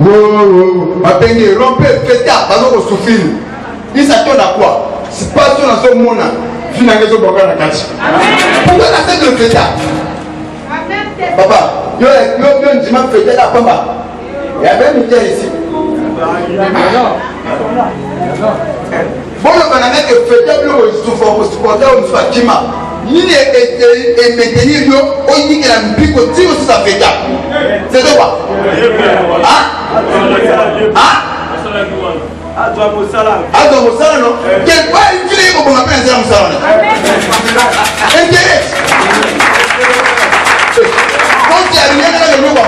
Wow, apenge rompe feta, bazo ko souffrir. Il s'attend à quoi? C'est pas sur la zone mona. Finalement, ils ont pas la cache. Pourquoi la tête de feta? Papa, yo dis ma feta la pamba. Il y a même une terre ici. Bon, le banana que feta bleu souffre pour supporter une Fatima. Il est maintenir yo, on dit qu'il a un pic au tir sur sa feta. C'est de quoi? Hein? Hein? Adwa Moussala, non? Quel pas il fait qu'on m'appelle un Moussala? Intérêt. Quand il y a rien dans le monde,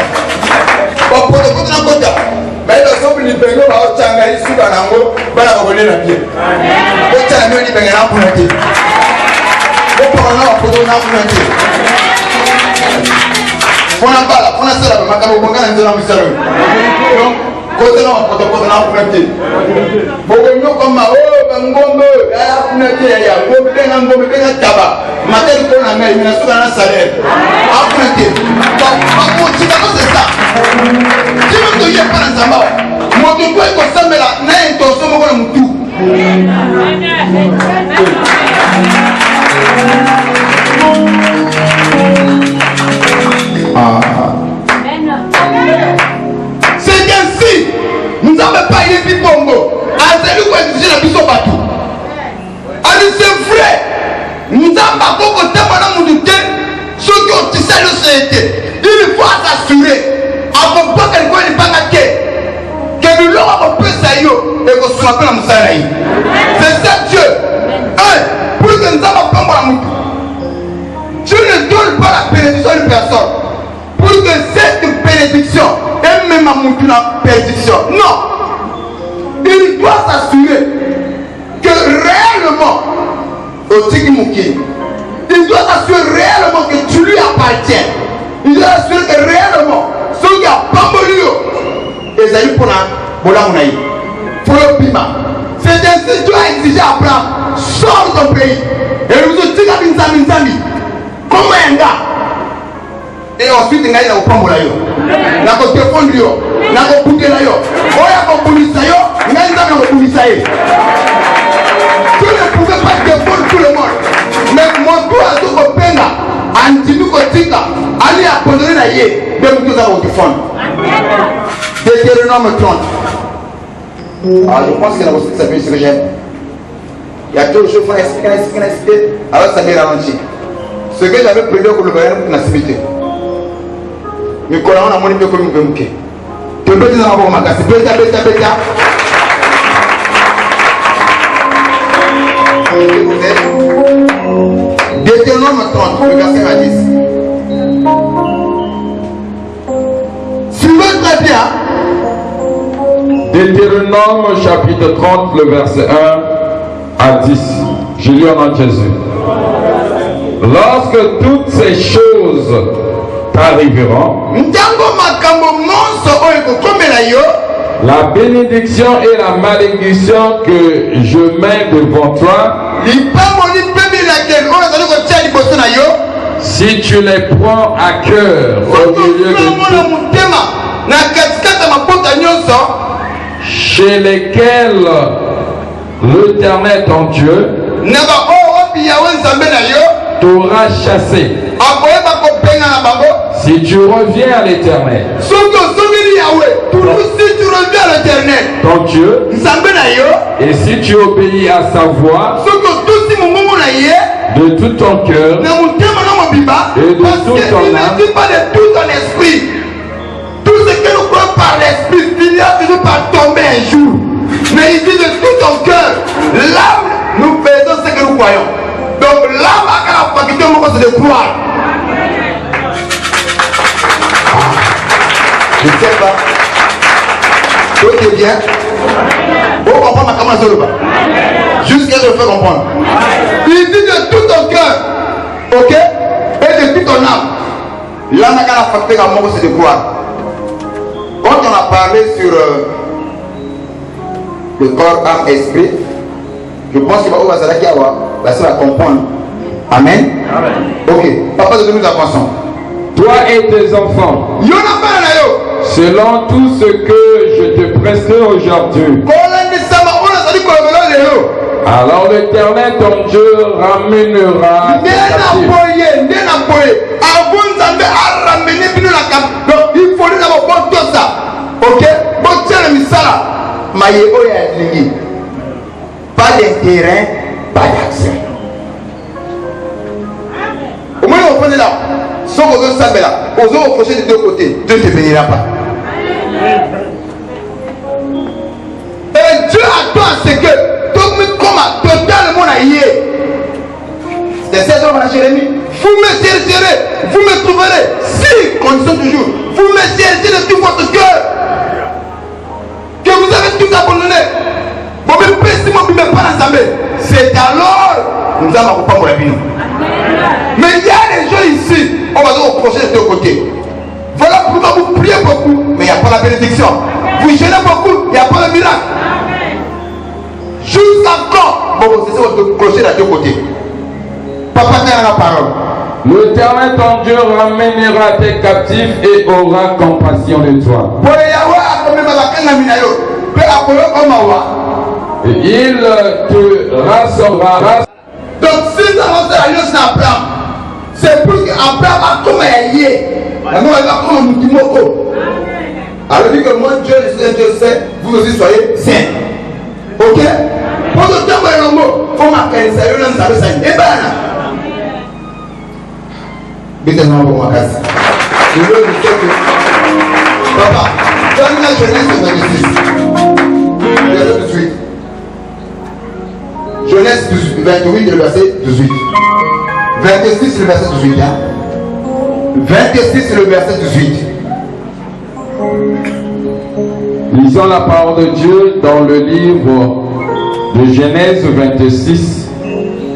on peut te faire un peu. Mais le somme du Bengo va au Tchanga, il sous un angle, va la revenir la pied. Au Tchanga, il va y avoir un peu. voilà, on a ça là, ma caméra, on a un zéro. Donc, côté là, on a un peu. Bon, comme ma ngombe, il y a un peu de tabac. Ma tête, on a mis, il y a un salaire. Après, c'est ça. Si vous ne pas dans Zamba, moi, je peux être ça, mais là, n'est pas son mot dans tout. C'est ainsi. Nous n'avons pas eu de Pongo. C'est lui qui a dit la puissance partout. C'est vrai. Nous n'avons pas beaucoup de temps dans mon temps. Ceux qui ont tissé le société, il faut s'assurer. Avant pas quelqu'un n'est pas gâté. Que nous l'avons peu saillot et qu'on se rappelle à Moussaraï. C'est ça Dieu. Pour que nous n'avons pas la moutou. Dieu ne donne pas la bénédiction à une personne. Pour que cette bénédiction ait même à moutou la bénédiction. Non. Il doit s'assurer que réellement, au Tigimouki, il doit s'assurer réellement que tu lui appartiens. Il doit s'assurer que réellement, ceux qui ont Pambolio, et Zali pour la Monaï, pour le Pima. C'est ainsi que tu as exigé Abraham, sors de ton pays. Et nous avons dit à Binzami, comment un gars. Et ensuite, il y a un Pambolayo. Il y a un téléphone, il y a un Boutelayo. Il y a un Boulisayo, il y a un Boulisayo. Tu ne pouvais pas défendre tout le monde. Mais mon tour à tout le Penga, Antinou Kotika, allez abandonner la yé, mais vous tous allez défendre. Deutéronome 30. Alors je pense que la recette s'appelle ce que j'aime. Il y a toujours chose qui expliqué, alors ça m'est ralenti. Ce que j'avais prévu pour le voyage, c'est la civilité. Mais quand on a mon épée comme une bouquet. Tu peux dire à mon magasin, bêta. Deutéronome 30, le verset 10. Suivez très bien. Deutéronome chapitre 30, le verset 1 à 10. Je lis au nom de Jésus. Lorsque toutes ces choses t'arriveront, la bénédiction et la malédiction que je mets devant toi, si tu les prends à cœur au milieu de chez lesquels l'Éternel ton Dieu t'aura chassé. Si tu reviens à l'Éternel, ton Dieu, et si tu obéis à sa voix de tout ton cœur et de toute ton âme, pas de tout ton esprit. Tout ce que nous croyons par l'esprit finira toujours par tomber un jour. Mais il dit de tout ton cœur, l'âme, nous faisons ce que nous croyons. Donc l'âme a la faculté de croire. Je ne sais pas. Tout est bien. Vous comprenez comment ça va? Jusqu'à ce que je fais comprendre. Il dit de tout ton cœur, ok, et de toute ton âme. L'âme a la faculté de croire. Quand on a parlé sur le corps, âme, esprit, je pense qu'il va va comprendre. Amen. Ok. Papa, nous avançons. Toi et tes enfants, selon tout ce que je te prescris aujourd'hui, alors l'Éternel ton Dieu ramènera tes captifs. Donc il faut d'abord bon tout ça. Ok? Bon tiens le misala. Maye oya lingi. Pas d'intérêt, pas d'accès. Au moins on fait là. Sauf qu'on veut ça là. On veut approcher des deux côtés. Dieu ne te bénira pas. Et Dieu attend à ce que tout le monde totalement aillé. C'est ça qu'on a Jérémie. Vous me chercherez, vous me trouverez. Si, condition toujours, vous me cherchez de tout votre cœur. Que vous avez tout abandonné. C'est alors nous allons pas pour la vie. Mais il y a des gens ici, on va nous reprocher de deux côtés. Voilà pourquoi vous priez beaucoup, mais il n'y a pas la bénédiction. Vous jeûnez beaucoup, il n'y a pas le miracle. Jusqu'à quand? Bon, c'est ça votre clocher de deux côtés. Papa, tu as la parole. L'Éternel ton Dieu ramènera tes captifs et aura compassion de toi. Et il te rassemblera. Donc si nous avons fait l'alliance d'Abraham, c'est pour qu'Abraham a comme un yé. Alors dit que moi Dieu est un Dieu saint, vous aussi soyez saints. Ok? Pour que tu aies un mot, il faut marquer un sérieux dans sa vie. Et bien, dites-moi pour ma casse. Je veux vous dire que papa, donne la Genèse 26. Verset 18. Genèse 28, le verset 18. 26, le verset 18. Hein? 26, le verset 18. Lisons la parole de Dieu dans le livre de Genèse 26,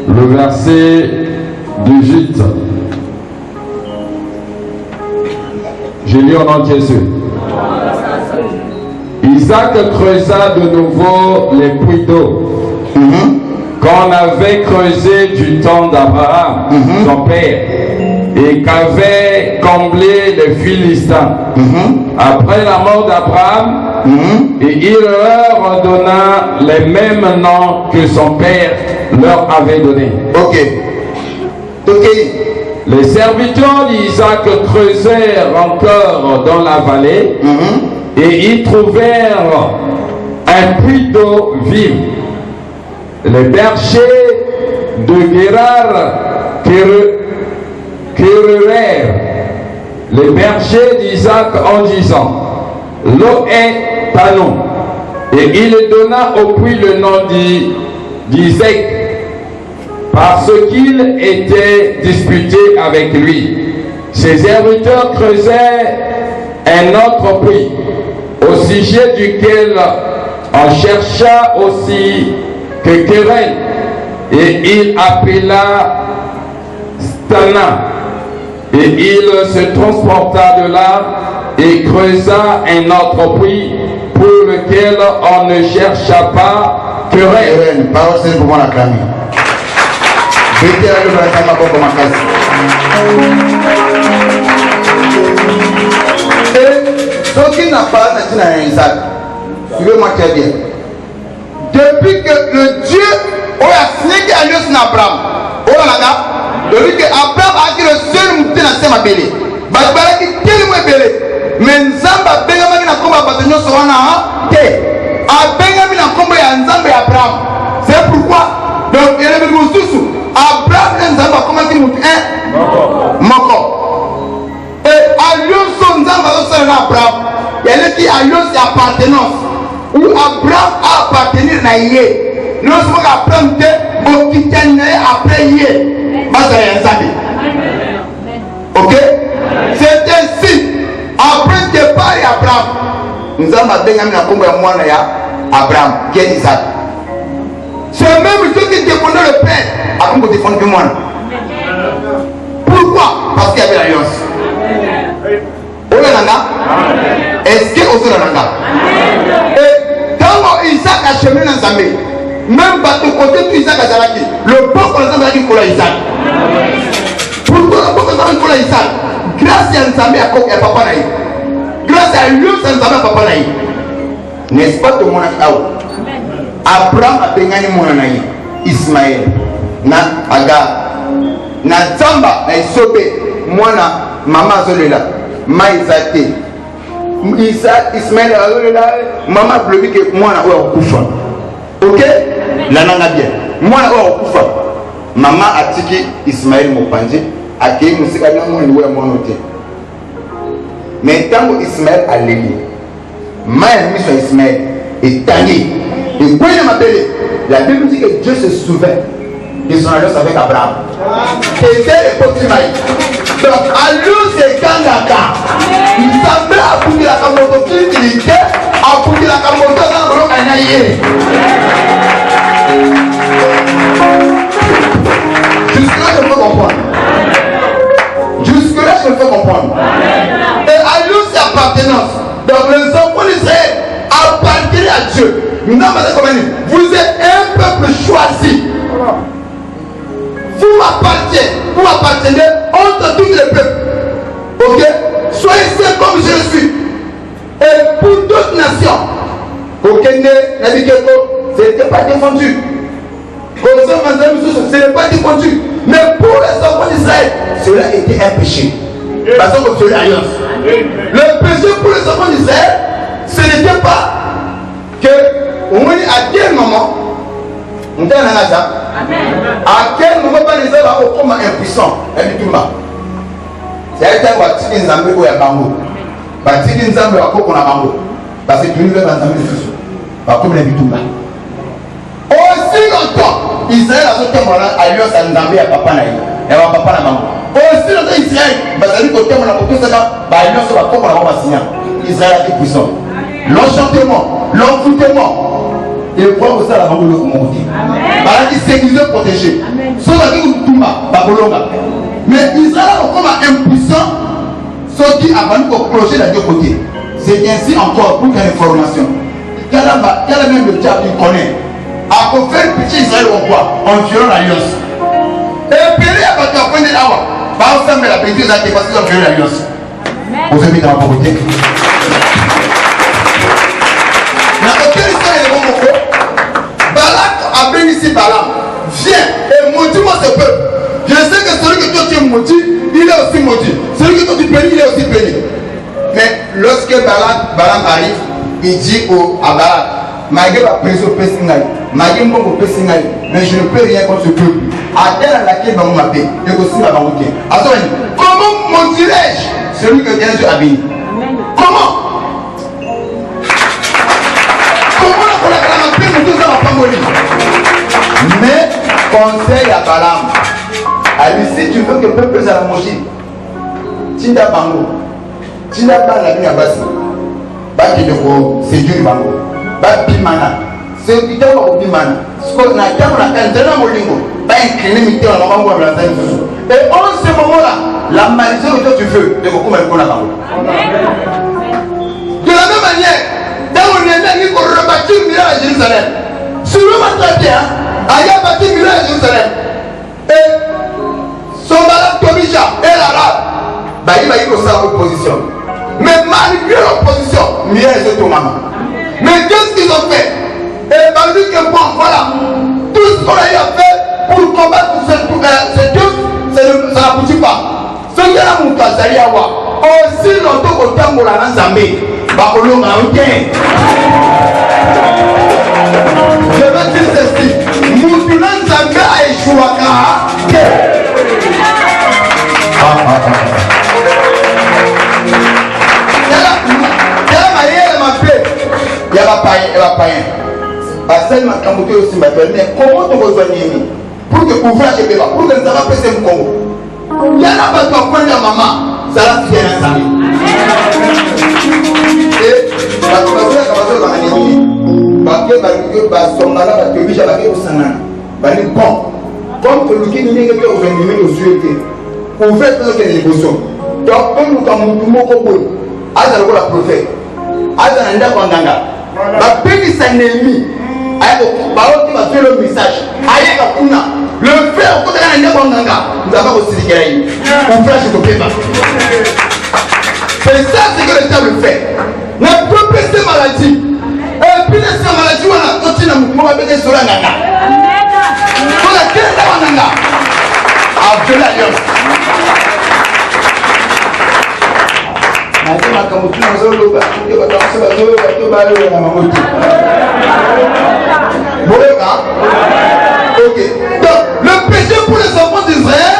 le verset 18. Je lis au nom de Jésus. Isaac creusa de nouveau les puits d'eau qu'on avait creusé du temps d'Abraham, son père, et qu'avaient comblé les Philistins. Après la mort d'Abraham, et il leur donna les mêmes noms que son père leur avait donnés. Ok. Les serviteurs d'Isaac creusèrent encore dans la vallée et y trouvèrent un puits d'eau vive. Les bergers de Guérar querellèrent les bergers d'Isaac en disant: l'eau est à nous. Et il donna au puits le nom d'Isaac, parce qu'il était disputé avec lui. Ses serviteurs creusaient un autre puits, au sujet duquel on chercha aussi que querelle, et il appela Stana. Et il se transporta de là et creusa un autre puits pour lequel on ne chercha pas querelle. Parole, c'est pour moi la clamer. Et ce qui n'a pas dans Isaac, suivez-moi très bien. Depuis que le Dieu a signé l'alliance d'Abraham, depuis que Abraham a dit le seul mouton dans sa belle, Barbara qui tellement belle, mais Nzamba Benjamin n'a pas battu son ana, a Benjamin n'a pas battu Nzamba et Abraham. C'est pourquoi, donc il y a des ressources. Abraham et Nzamba comment il mouton Moko. Et alliance Nzamba c'est Abraham. Il y a qui alliance d'appartenance où Abraham a appartenu à Yé. Nous sommes Abraham au Kiten après Yé. Ok? C'est ainsi. Après le départ d'Abraham, nous avons dit que Abraham, qui est Isaac. C'est même Dieu qui défendait le père avant qu'on défende que moi. Pourquoi? Parce qu'il y avait l'alliance. Est-ce que vous avez et quand Isaac a cheminé dans sa main, même par ton côté, tout Isaac a Zalaki, le peuple qu'on a dit qu'on Isaac. Pourquoi le peuple qu'on a dit qu'on Isaac? Grâce à Nzambe à Papa Naï. Grâce à lui, c'est Nzambe à Papa Naï. N'est-ce pas tout le monde a Abraham a béni mon Naï, Ismaël, na Agar, na Zamba, na Isobe, moi na Maman Zolela, Maïzate. Isaac, Ismaël, maman bleu que moi na oua kufa. Ok? La nana bien. Moi na oua kufa. Maman a tiki Ismaël Mopanje, a qui musika na mon oua monote. Mais tant que Ismaël a l'éli, ma mission Ismaël est tangué. Et quand il m'a appelé, la Bible dit que Dieu se souvient de son alliance avec Abraham. Et c'est le petit maïs. Donc, alliance est Kangaka. Il semblait appuyer la Kamoto qui utilité, appuyer la Kamoto dans le Kanaïe. Jusque-là, je peux comprendre. Jusque-là, je peux comprendre. Et d'appartenance. Donc les enfants d'Israël appartenaient à Dieu. Vous êtes un peuple choisi. Vous appartenez entre tous les peuples. Ok? Soyez saints comme je le suis. Et pour d'autres nations, ce n'était pas défendu. Ce n'est pas défendu. Mais pour les enfants d'Israël, cela était un péché. Parce que c'est l'alliance. Le péché pour les enfants d'Israël, ce n'était pas que, à quel moment, à quel moment les Israéliens vont comme impuissants. C'est un temps où ils ont un bango. Parce que nous avons un bango. Parce que nous avons un bango. Aussi longtemps, Israël a sauté mon alliance à Nzambé à Papa Naï. Et à Papa Namango. Aussi longtemps, Israël, Israël a été puissant. L'enchantement, l'envoûtement. Et le point où ça, la bango le monté. Voilà qui sécurisé, protégé. Sauf que vous tombez, mais Israël a comme impuissant. Ceux qui avaient clocher de deux côtés. C'est ainsi encore pour quelle information. Quel a même le diable qui connaît. À faire petit Israël au roi en violant l'alliance. Et puis il y a pas de point de l'avoir. Par exemple, la petite Israël est passée en violant l'alliance. Vous avez mis dans la pauvreté. Dans aucune histoire, il est bon. Balak a béni ici Balaam. Viens et maudis-moi ce peuple. Je sais que celui que toi tu es maudit, il est aussi maudit. Celui que toi tu bénis, il est aussi béni. Mais lorsque Balaam arrive, il dit à Balak, mais je ne peux rien contre ce peuple. À terre à laquelle on m'a payé, et aussi la banque. Comment maudirais-je celui que Dieu a béni? Comment la paix nous tous dans la famille? Mais conseil à Balaam. Alors si tu veux que le peuple soit manger, Tinda Bango, Tinda Ban la vie à Bassi, Baki de Go, c'est Dieu Bango, Baki Mana, c'est qui t'a au Bimana, ce qu'on a dit, on a fait un molingo, pas incliné, mais on a envoyé la tête. Et en ce moment-là, la malédiction que tu veux, de beaucoup de Bango. De la même manière, dans on est là, il faut rebâtir le village à Jérusalem. Sur le matin, il y a bâti le village à Jérusalem. Et son malade Tobija et l'arabe, il va y avoir l'opposition. Mais malgré l'opposition, Mia est sur ton maman. Mais qu'est-ce qu'ils ont fait? Et malgré que bon, voilà, tout ce qu'on a eu à faire pour combattre ce Dieu, ça n'aboutit pas. Ce qui est là, mon cas, c'est à voir. Aussi longtemps qu'au temps où la Nzambé, je veux dire ceci. Moutouna Nzambé a échoué. Il y a pas païen. Parce que ma camouflé aussi ma belle, mais comment tu vas venir pour que ouvrir chez Béba, pour que nous avons fait un Congo. Il y a pas de point de maman, ça va bien ensemble. Et la commencé à l'année, parce que son malade a été obligé à la guerre au Sénat. Bon, comme que le qui n'est pas au venir au Suède, on fait ce que les négociations. Donc, comme nous avons tout le monde, à la prophète, à la Kondanga, la pays s'ennemi, à la qui va faire le message, à la Kuna, le frère au côté de la Kondanga, nous avons aussi des guerriers. On fait ce qu'on peut pas. C'est ça ce que le diable fait. On peut passer maladie. Et puis, cette maladie, on a continué à nous faire sur la Nanga. Pour laquelle on a avec l'alliance. Ok. Donc, le péché pour les enfants d'Israël,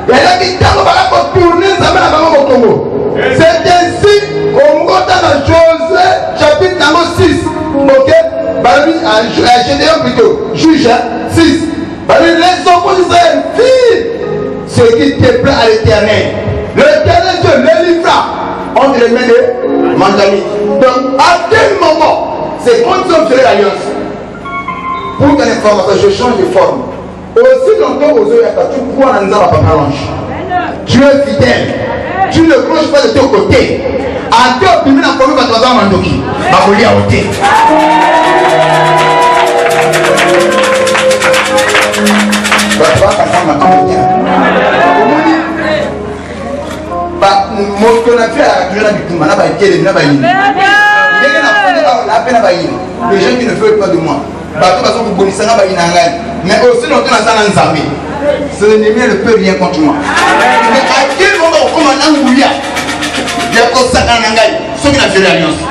il y a qui pour tourner ça va au Congo. C'est ainsi au Mokotana Josué, chapitre 6. Ok? Gédéon plutôt, juge 6. Les enfants d'Israël vivent ce qui te plaît à l'éternel. L'éternel Dieu les livra entre les mains de Mandami. Donc, à quel moment, c'est quand nous sommes sur l'alliance. Pour ton information, je change de forme. Aussi longtemps aux yeux, tu crois en nous à Papa Lange. Tu es fidèle. Tu ne cloches pas de ton côté. ate opimi na komi bato baza mandoki bakolia ote bato bakasa makambo ya omoni moto na fait à la bitumba na ba kele na ba yini ndenge na fondé ba appel na ba yini les gens qui ne veulent pas de moi bato baso ko bonisa na ba yina ngai mais aussi non tona sana nzambe ce l'ennemi ne peut rien contre moi mais à quel moment on commence à ngoulia ya ko saka na ngai ceux qui n'a fait l'alliance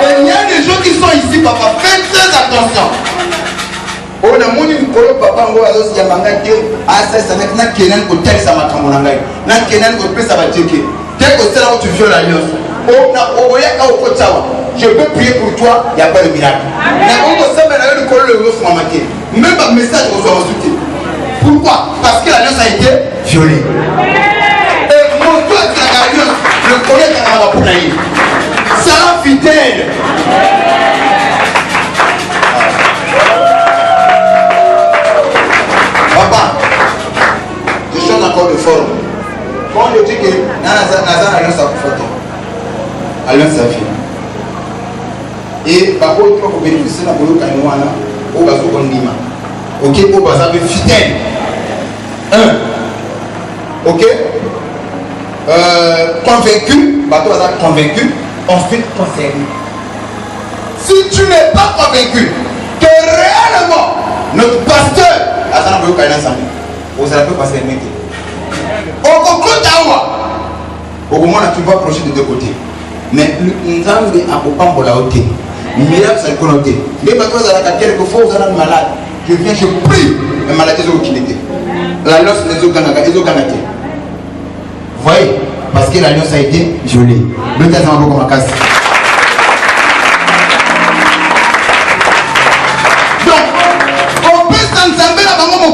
et il y a des gens qui sont ici papa faites très attention on a moni mikolo papa ngo azo ya manga te asa sana na kenan ko telisa makambo na ngai na kenan ko pesa ba teke te ko sala ko tu violes l'alliance o na o ya ka ko tsawa je peux prier pour toi il y a pas de miracle na on ko sema na le kolo le fo mamake même pas message ko so sauter pourquoi parce que l'alliance a été violée et mon toi qui a l'alliance le collègue a va pour naïf sera fidèle. Papa, je change encore de forme. Quand je dis que Nazan alliance a conforté, alliance a fini. Et par contre, il faut bénéficier de la boulot Kanouana au Bazo Kondima. Ok, au Bazo fidèle. Ok, convaincu, Bato Bazo convaincu, ensuite concerné. Si tu n'es pas convaincu que réellement notre pasteur Azana Boyo Kaina Sami, vous allez pas passer le métier. Au Kokotawa, au moment où tu vas projeter de deux côtés. Mais nous avons un copain pour la hauteur. Miracle, c'est le connoté. Les bateaux à la quelques fois, vous allez malade. Je viens, je prie, mais maladie est au Kinété. L'alliance des Oganaka, les Oganaka. Vous voyez, parce que l'alliance a été violée. Le temps, ça m'a beaucoup cassé.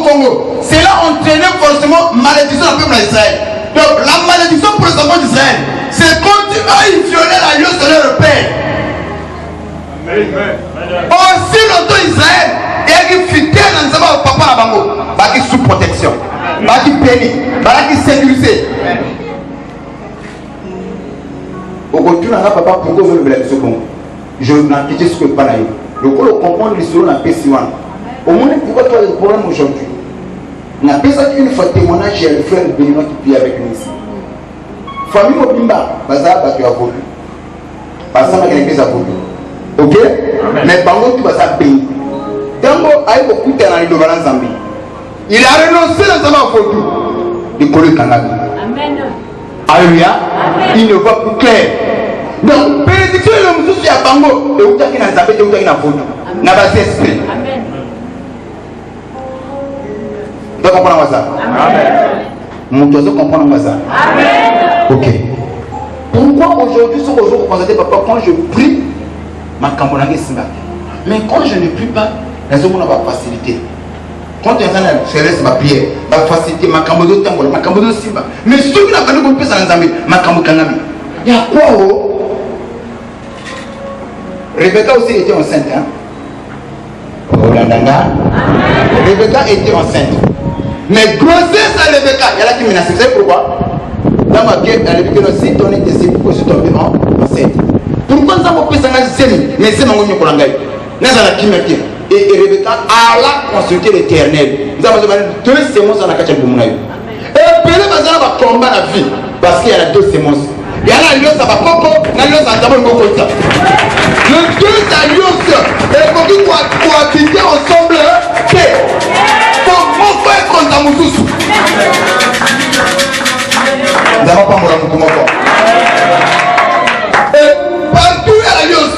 Congo. C'est là entraîné forcément malédiction dans le peuple d'Israël. Donc la malédiction pour les enfants d'Israël, c'est continuer à violer l'alliance de leur père. Aussi longtemps Israël est fidèle dans le papa à Bango, qui est sous protection, qui est béni, qui est sécurisé. Au retour à papa, pourquoi vous voulez le Congo? Je n'ai quitté ce que pas là. Le Congo comprend l'histoire dans le PC1. Au moment où tu as le problème aujourd'hui, on a besoin d'une fois témoignage chez le frère Béninois qui vit avec nous ici. Famille Mobimba, Baza, tu as voulu. Baza, tu as voulu. Ok? Mais Bango, tu vas payer. Tango a eu beaucoup de temps dans le Zambie. Il a renoncé dans sa photo. Il connaît Kangabi. Amen. Alléluia. Il ne voit plus clair. Donc, bénédiction de nous à Bango. Et où tu as dans Zambie, et où tu as dans la photo. N'a pas d'esprit. Amen. Tu comprends ça? Amen. Mon Dieu, comprends ça? Amen. Ok. Pourquoi aujourd'hui, ce que je vous constate, papa, quand je prie, ma campagne est simba. Mais quand je ne prie pas, les hommes n'ont pas facilité. Quand tu es en train de faire ma prière, ma facilité, ma campagne de temps, ma campagne de simba. Mais ceux qui n'ont pas de compétence dans les amis, ma campagne kanami. Il y a quoi? Rebecca aussi était enceinte. Hein? Oh là là là. Rebecca était enceinte. Mais grossesse à Rebecca, il y a là qui menace. C'est pourquoi? Dans ma quête, elle a dit que si ton était si pourquoi je suis tombé enceinte. Pourquoi nous avons fait ça? Mais c'est mon nom pour l'anglais. Nous avons qui mettre. Et Rebecca a consulté l'Éternel. Nous avons demandé 2 semences dans la cachette de mon aïe. Et Pélé va combattre la vie. Parce qu'il y a 2 semences. Il y a l'alliance à Bakoko, l'alliance à Tabon Bokota. Les 2 alliances, et pour qu'ils cohabiter ensemble, mon frère contre Amoussousou. Nous n'avons pas mon frère. Et partout il y a l'alliance.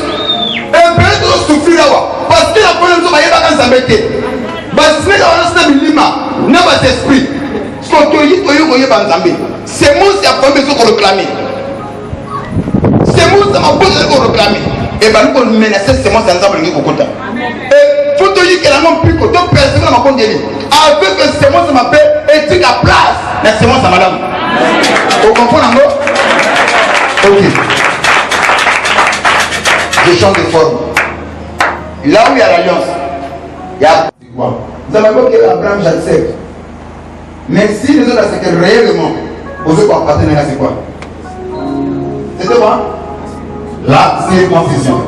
Et peut-être nous souffrir là-bas. Parce que la première chose, il y a pas s'embêter. Parce que l'alliance n'est pas n'a pas d'esprit. Ce qu'on te dit, tu pas s'embêter. C'est moi qui a pas besoin de réclamer. C'est moi qui a pas besoin de réclamer. Et bien nous on menace c'est moi c'est ensemble qui kokota. Et faut te dire que la non plus que deux personnes dans ma compte de vie. Avec que c'est moi ça m'appelle éthique à place. Mais c'est moi ça madame. Vous comprenez non? Ok. Je change de forme. Là où il y a l'alliance, il y a quoi? Nous avons dit qu'Abraham j'accepte. Mais si les autres c'est que réellement, aux autres partenaires c'est quoi? C'est quoi? la circoncision.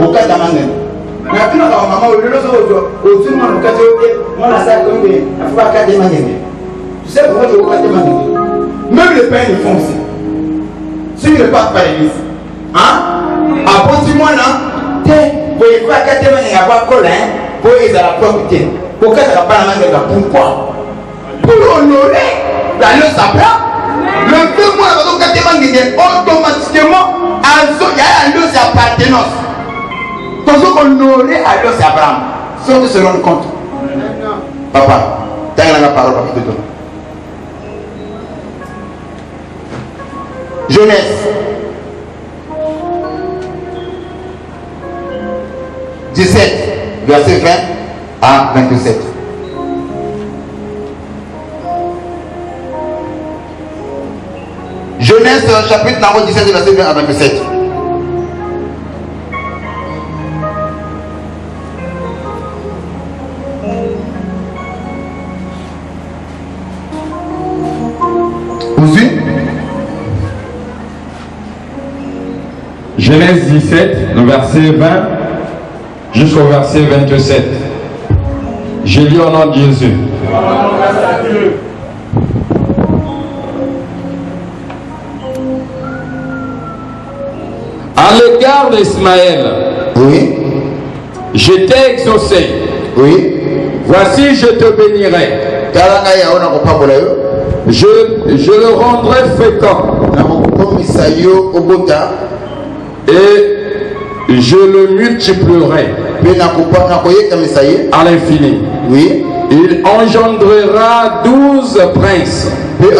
Au cas d'amandine. Na tuna ka mama o lelo so o tu mo ka te o na sa ko ngi afa ka de mangene. Tu sais pourquoi je ka de mangene? Même les pères le font aussi. Si ne passe pas l'église. Hein? Après si moi là, te pour y faire ka de mangene aba ko là, pour ils à la propriété. Pour ka ta pas la mangene pourquoi? Pour honorer l'alliance Abraham. Le fait moi la ka de mangene automatiquement il y a l'alliance d'appartenance. Pour honorer alliance Abraham, sans se rendre compte. Papa, tu as la parole pour tout. Genèse 17, verset 20 à 27. Genèse chapitre 17, verset 20 à 27. Genèse 17, le verset 20 jusqu'au verset 27. Je lis au nom de Jésus. À l'égard d'Ismaël, oui, je t'ai exaucé. Oui. Voici, je te bénirai. Je le rendrai fécond. Et je le multiplierai à l'infini. Oui. Il engendrera 12 princes. Et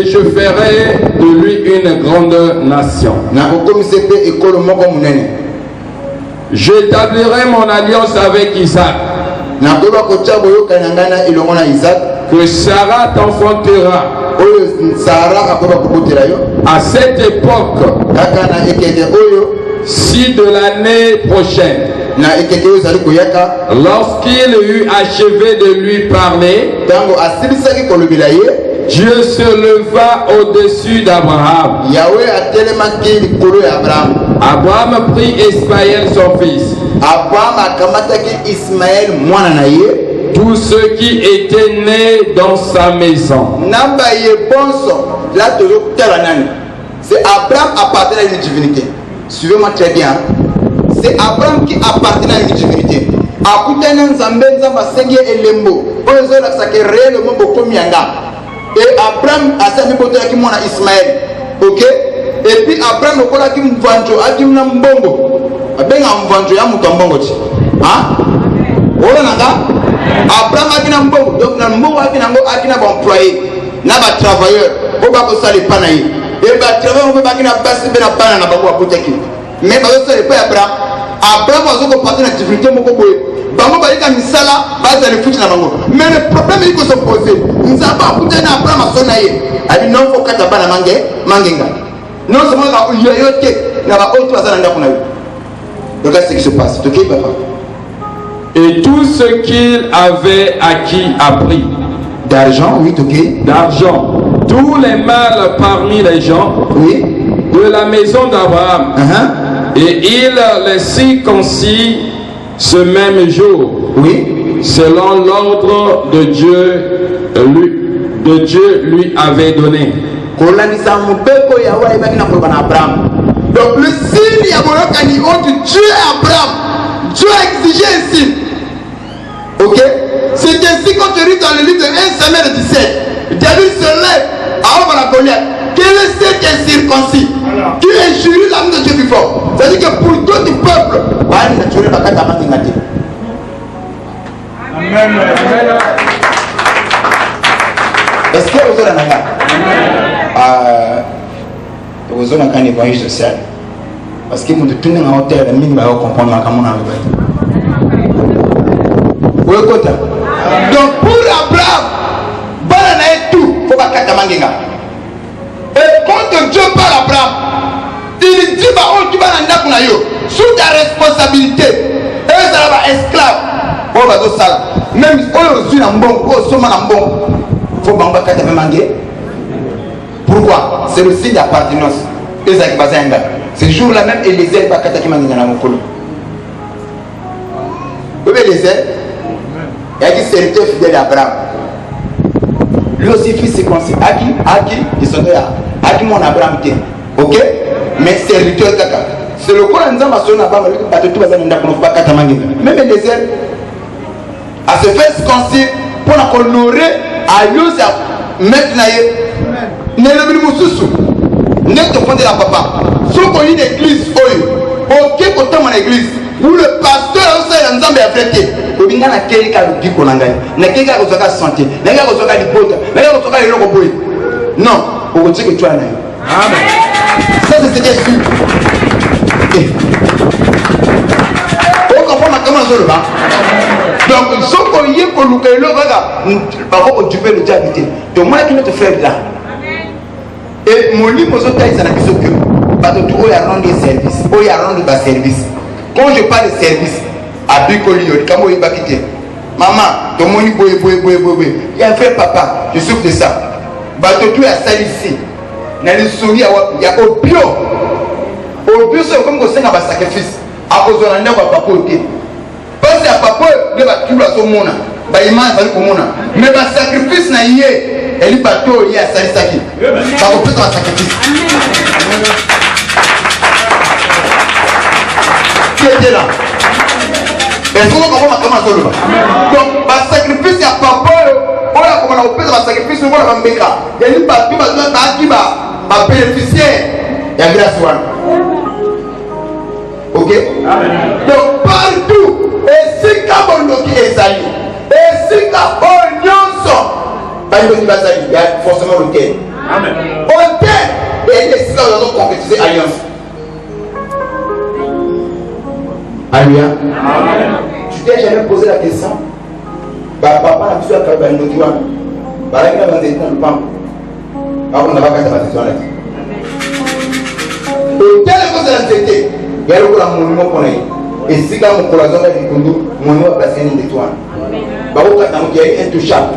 je ferai de lui une grande nation. J'établirai mon alliance avec Isaac, que Sarah t'enfantera. À cette époque, si de l'année prochaine, lorsqu'il eut achevé de lui parler, Dieu se leva au-dessus d'Abraham. Abraham prit Ismaël son fils, tous ceux qui étaient nés dans sa maison. C'est Abraham appartenait à une divinité. Suivez-moi très bien. C'est Abraham qui appartenait à une divinité. Et Abraham a sa mibote qui mona Ismaël. Ok? Et puis Abraham okola ki mvanjo akim na mbongo. Abenga mvanjo ya mutu mbongo chi. Hein? Ola nanga? Abraham akina mbongo. Donc na mbongo akina ngo akina ba employé, na ba travailleur, o ba ko sali pana yi. Et ba travailleur on ba kina basi be na pana na ba ko apoteki. Mais ba ko sali pa Abraham. Abraham azoko partir na divinité moko boye. Bango balika misala baza le futi na bango. Mais le problème il faut se poser. Nzaba akuta na Abraham asonaye. Abi non faut kata bana mangenga. Non seulement la yoyote na ba autre azana ndako na yo. Regarde ce qui se passe. OK papa. Et tout ce qu'il avait acquis a pris. D'argent, oui, OK. D'argent. Tous les mâles parmi les gens, oui, de la maison d'Abraham. Et il les circoncis ce même jour, oui, selon l'ordre de Dieu lui avait donné. Donc le signe de Dieu à Abraham, Dieu a exigé un signe. Ok? C'est ainsi qu'on te lit dans le livre de 1 Samuel 17. David se lève à la Goliath. Quel est ce qui est circoncis? Qui est juré l'âme de Dieu plus fort? C'est-à-dire que pour tout le peuple, Amen. Est-ce que vous avez vous avez un voyage social? Parce que nous tournons en hôtel, nous ne comprendre comment on a donc pour Abraham, Balana est tout, il faut pas qu'à Mangenga. Et quand Dieu parle à Abraham, il dit bah oh tu vas l'en yo sous ta responsabilité. Et ça va esclave. Oh bah tout ça. Même oh suis un bon, oh soma un bon. Faut pas qu'à te manger. Pourquoi? C'est le signe d'appartenance. Ce jour-là même, Élisée n'est pas Kataki Mangana Mokolo. Vous voyez Élisée? Il y a qui serviteur fidèle d'Abraham. Lui aussi, fils circoncis. Aki, ils sont là. Aki, mon Abraham, ok? Mais serviteur Kaka. C'est le corps en Zamba son Abraham, lui, pas tout bazar, pas Katamangina. Même Élisée, à se faire circoncis pour honorer à Yos à mettre naïe. Ne le brûle sous. Ne te fondez la papa. Si on connaît l'église, ok, autant mon église. Où le pasteur a aussi un ensemble affecté. Au binga na kelika le dit qu'on a gagné. Na kelika ko soka santé. Na kelika ko soka lipota. Na kelika ko soka le loko boy. Non, au côté que tu as là. Amen. Ça c'est ce que je suis. On comprend ma comment je le bas. Donc ce qu'on y est pour nous que le regarde. Par contre tu peux le dire habiter. Donc moi qui ne te frère là. Et mon livre aux autres ils en a plus que. Parce que tout a rendu service. Il a rendu bas service. Quand je parle de service, à Bicoli, comment il va quitter? Maman, ton moni boy. Il y a un frère papa, je souffre de ça. Bateau tout est sali ici. Dans le souris, il y a au bio. Au bio, c'est comme si on a un sacrifice. À cause de la neige, papa, ok. Parce que papa, il va tout à son monde. Il m'a dit comme on a. Mais le sacrifice, il y a. Et le bateau, il y a sali saki. Ça représente un sacrifice. Qui était là? Et souvent, comment on va. Donc, le sacrifice, il y a papa. On a comment on peut sacrifice, on va faire. Il y a une bateau, qui va bénéficier. Il y a grâce. Ok? Donc, partout, et si Kabon qui est sali, et si Kabon il y a forcément le thème. Au thème, et les six ans ont concrétisé alliance. Alléluia. Tu t'es jamais posé la question? Papa n'a plus à faire un autre one. Par exemple, dans le temps, on n'a pas qu'à faire la question là. Et quelle chose est l'anxiété? Il y a le monument qu'on a. Et si quand mon collagen est du mon nom va passer une étoile. Il y a intouchable.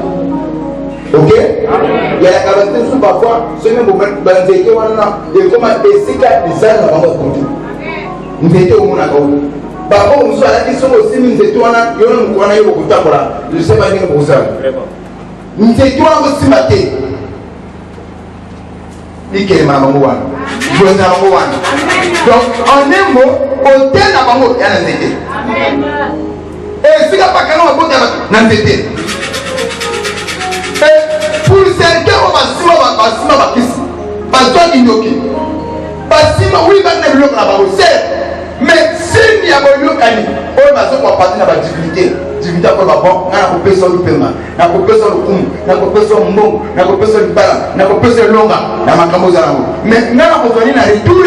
Ok? Il y a la capacité de parfois, ce même moment, dans les étoiles, et comment et si quand ils ont la bande contre nous étions au monde à côté. Parfois, on se dit que aussi nous étions là, il y a un moment où on a eu je ne sais pas dire pour ça. Nous étions aussi matés. Nickel, maman, je vais donc, en un mot, au tel à Bango, il y a un été. Et si la Pacano a beau un été. Pour certains, on va se mettre parce que Inoki. Parce que oui, il va y avoir la Bango. Mais s'il y a un Yokani, on va se partir dans la difficulté. Difficulté pour la banque, on a coupé sur le paiement, on a coupé sur le coup, on a coupé sur le bon, on a coupé sur le ballon, on a coupé sur le long, on a coupé sur le long. Mais on a besoin de retour.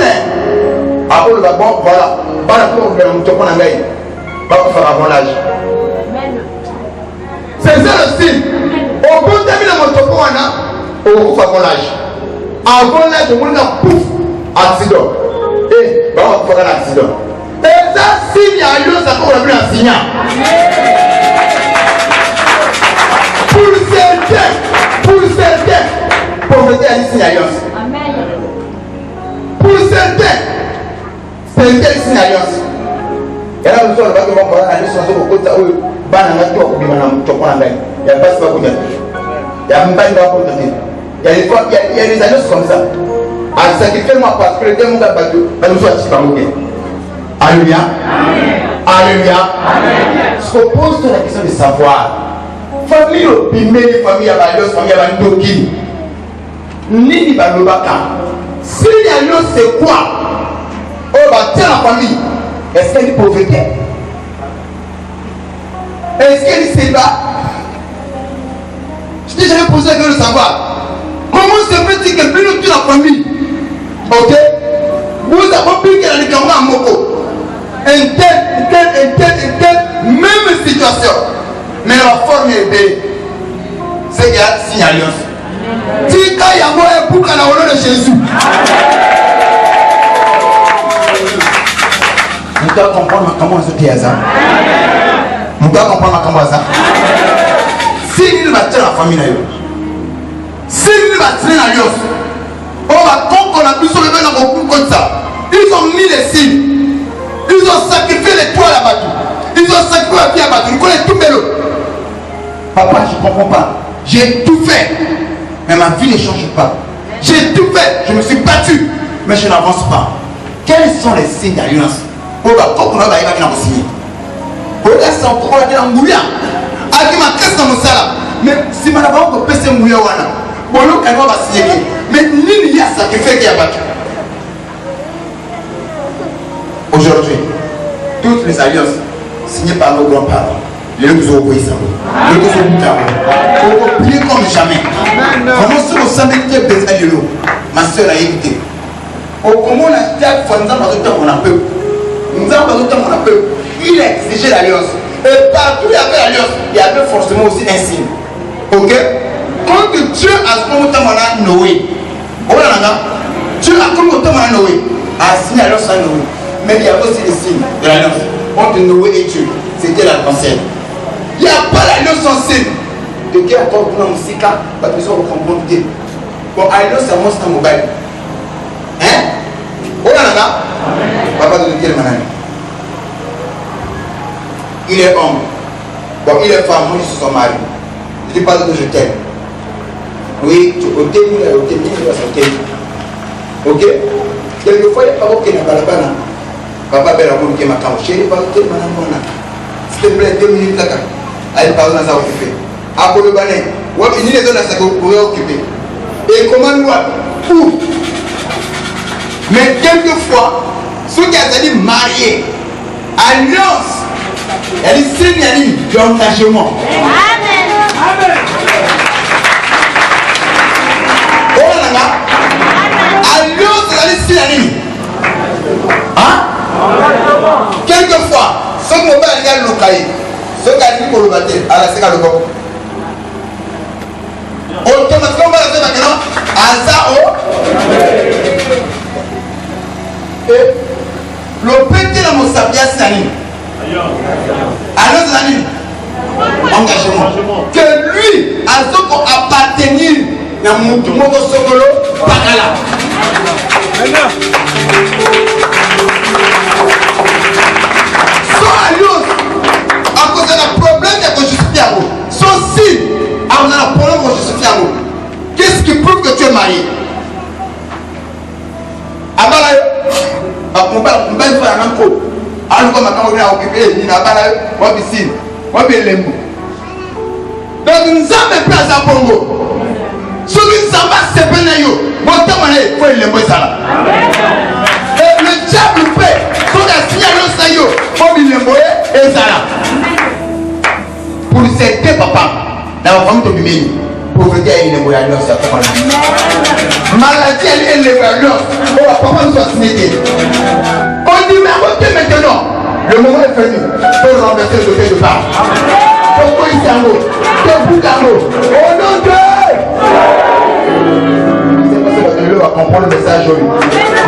Après le banque, voilà. Voilà pour le monde, on a gagné. Pas pour faire avant l'âge. C'est ça le signe. Au bout de la moto, on a au avant l'âge. Avant l'âge, on a pouf, accident. Et on va faire un accident. Et ça, signe à l'eau, ça peut avoir un signal. Pour certains, pauvreté a dit signe alliance. Pour certains, c'est une telle signe alliance. Et là, nous sommes là, nous allons aller sur le côté où il y a un toit qui il y a pas de quoi. Il y a même pas de quoi. Il y a des alliances comme ça. Alors, ça qui fait moi parce que le démon a battu, nous sommes à Chicago. Alléluia. Alléluia. Ce qu'on pose la question de savoir. Famille opimée, famille à Balios, famille à Bandoki. Nini Balobaka. Si l'alliance c'est quoi? Oh, bah tiens la famille. Est-ce qu'elle est pauvreté? Est-ce qu'elle est célibat? Je t'ai jamais posé la question de savoir. Comment se fait-il que plus toute la famille? Ok? Vous avez pu qu'elle a des camarades à Moko. Un tel, même situation. Mais la forme est belle. C'est qu'il y a signe alliance. Si quand il y a moi un bouc à la honneur de Jésus. Nous devons comprendre comment on se dit à ça. Nous devons comprendre comment ça. Si il va tirer la famille, si il va tirer l'alliance, On va qu'on a pu se lever dans beaucoup comme ça. Ils ont mis les signes. Ils ont sacrifié les toits à la bateau. Ils ont sacrifié la vie à la bateau. Ils connaissent tout mélo. Papa, je ne comprends pas. J'ai tout fait. Mais ma vie ne change pas. J'ai tout fait. Je me suis battu. Mais je n'avance pas. Quels sont les signes d'alliance? On va qu'on a signé. On va s'en aller en mouillant. Avec ma caisse dans mon salaire. Mais si ma d'abord on peut passer mouillant, bon, l'eau qu'elle va signer. Mais il y a sacrifié qui a battu. Aujourd'hui, toutes les alliances signées par nos grands-parents, les nous ont obéi ça. Les nous ont obéi. On va prier comme jamais. Vraiment, si on s'en est besoin de l'eau, ma soeur a évité. Comment on a dit à nous avons temps qu'on a peu. Nous avons temps qu'on a peu. Il a exigé l'alliance. Et partout où il y avait l'alliance, il y avait forcément aussi un signe. Ok? Quand Dieu a ce moment où Noé, Dieu a comme autant Noé, a signé l'alliance à Noé. Mais il y avait aussi des signes de l'alliance entre Noé et Dieu. C'était la conseil. Il n'y a pas l'alliance sans signe. De qui a encore pour nous cas, pas besoin de comprendre. Bon, alliance c'est un monstre mobile. Hein? Oh là là, papa de quel manane? Il est homme. Bon, il est femme, moi je suis son mari. Je ne dis pas que je t'aime. Oui, tu peux t'aimer, tu peux t'aimer. Ok? Quelquefois, il n'y a pas beaucoup qui n'a pas la banane. Papa belle a voulu ma camp. Chérie, pas de manane. S'il te plaît, 2 minutes là. Allez, pardon, ça va occuper. Après le bané, il y a des zones à ça pour occuper. Et comment nous où? Mais quelquefois, ceux qui ont dit mariés, alliance, elle est signe d'engagement. Amen. Amen. Oh là là. Alliance, elle est signe. Hein? Quelquefois, ceux qui ont dit le cahier, ceux qui ont dit pour le bâtir, à la séquence de corps. Automatiquement, on va la faire maintenant. Azao. Et le petit dans mon sapia, c'est la ligne. Alors, c'est la ligne. Engagement. Que lui, à ce qu'on appartenir dans mon sokolo, Bakala. Son alliance, à cause de la problème de justifier à vous. Son signe, à cause de la problème de justifier à vous. Qu'est-ce qui prouve que tu es marié? Abalayo. On va faire un coup. Alors, comme on a occupé, il n'a pas la piscine. On va faire lembo. Donc, nous avons place à Bongo. Ceux qui s'en va, c'est pas naïo. Bon, tant qu'on est, il faut lembo ça. Et le diable fait. Ceux qui ont signé le naïo, il faut lembo et ça. Pour certains papas, dans la famille de Bimini, pour vous dire, il est lembo et alors, c'est pas maladie, elle est l'évaluation. Oh, papa nous a signé. On dit, mais écoutez maintenant, le moment est venu pour renverser le côté de part. Pourquoi il s'est en haut? Quel bout d'en haut? Au nom de c'est parce que le va comprendre le message.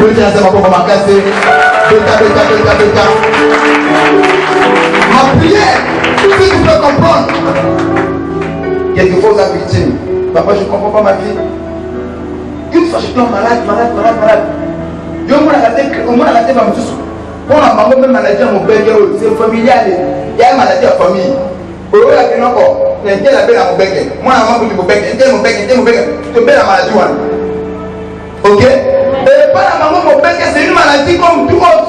Deux tiens, c'est ma pour ma casser. Bêta. Ma prière, tout ce que tu peux comprendre. Quelquefois, vous avez victime. Papa, je ne comprends pas ma vie. Une fois je tombe malade. Je me suis dit, pour la maman, même maladie à mon père, c'est familial. Il y a une maladie à famille. Pour eux, il y a encore. Il y a la belle à mon bec. Moi, la maman, mon bec. Il y a mon bec. Tu peux la maladie. Ok? Et pas la maman, mon bec, c'est une maladie comme tout autre.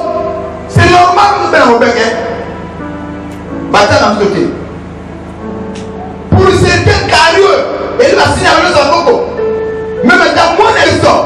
C'est normal que tu fais mon bec. Bataille dans ce côté. Pour certains carrières, il va signer à l'autre. Même dans mon élection,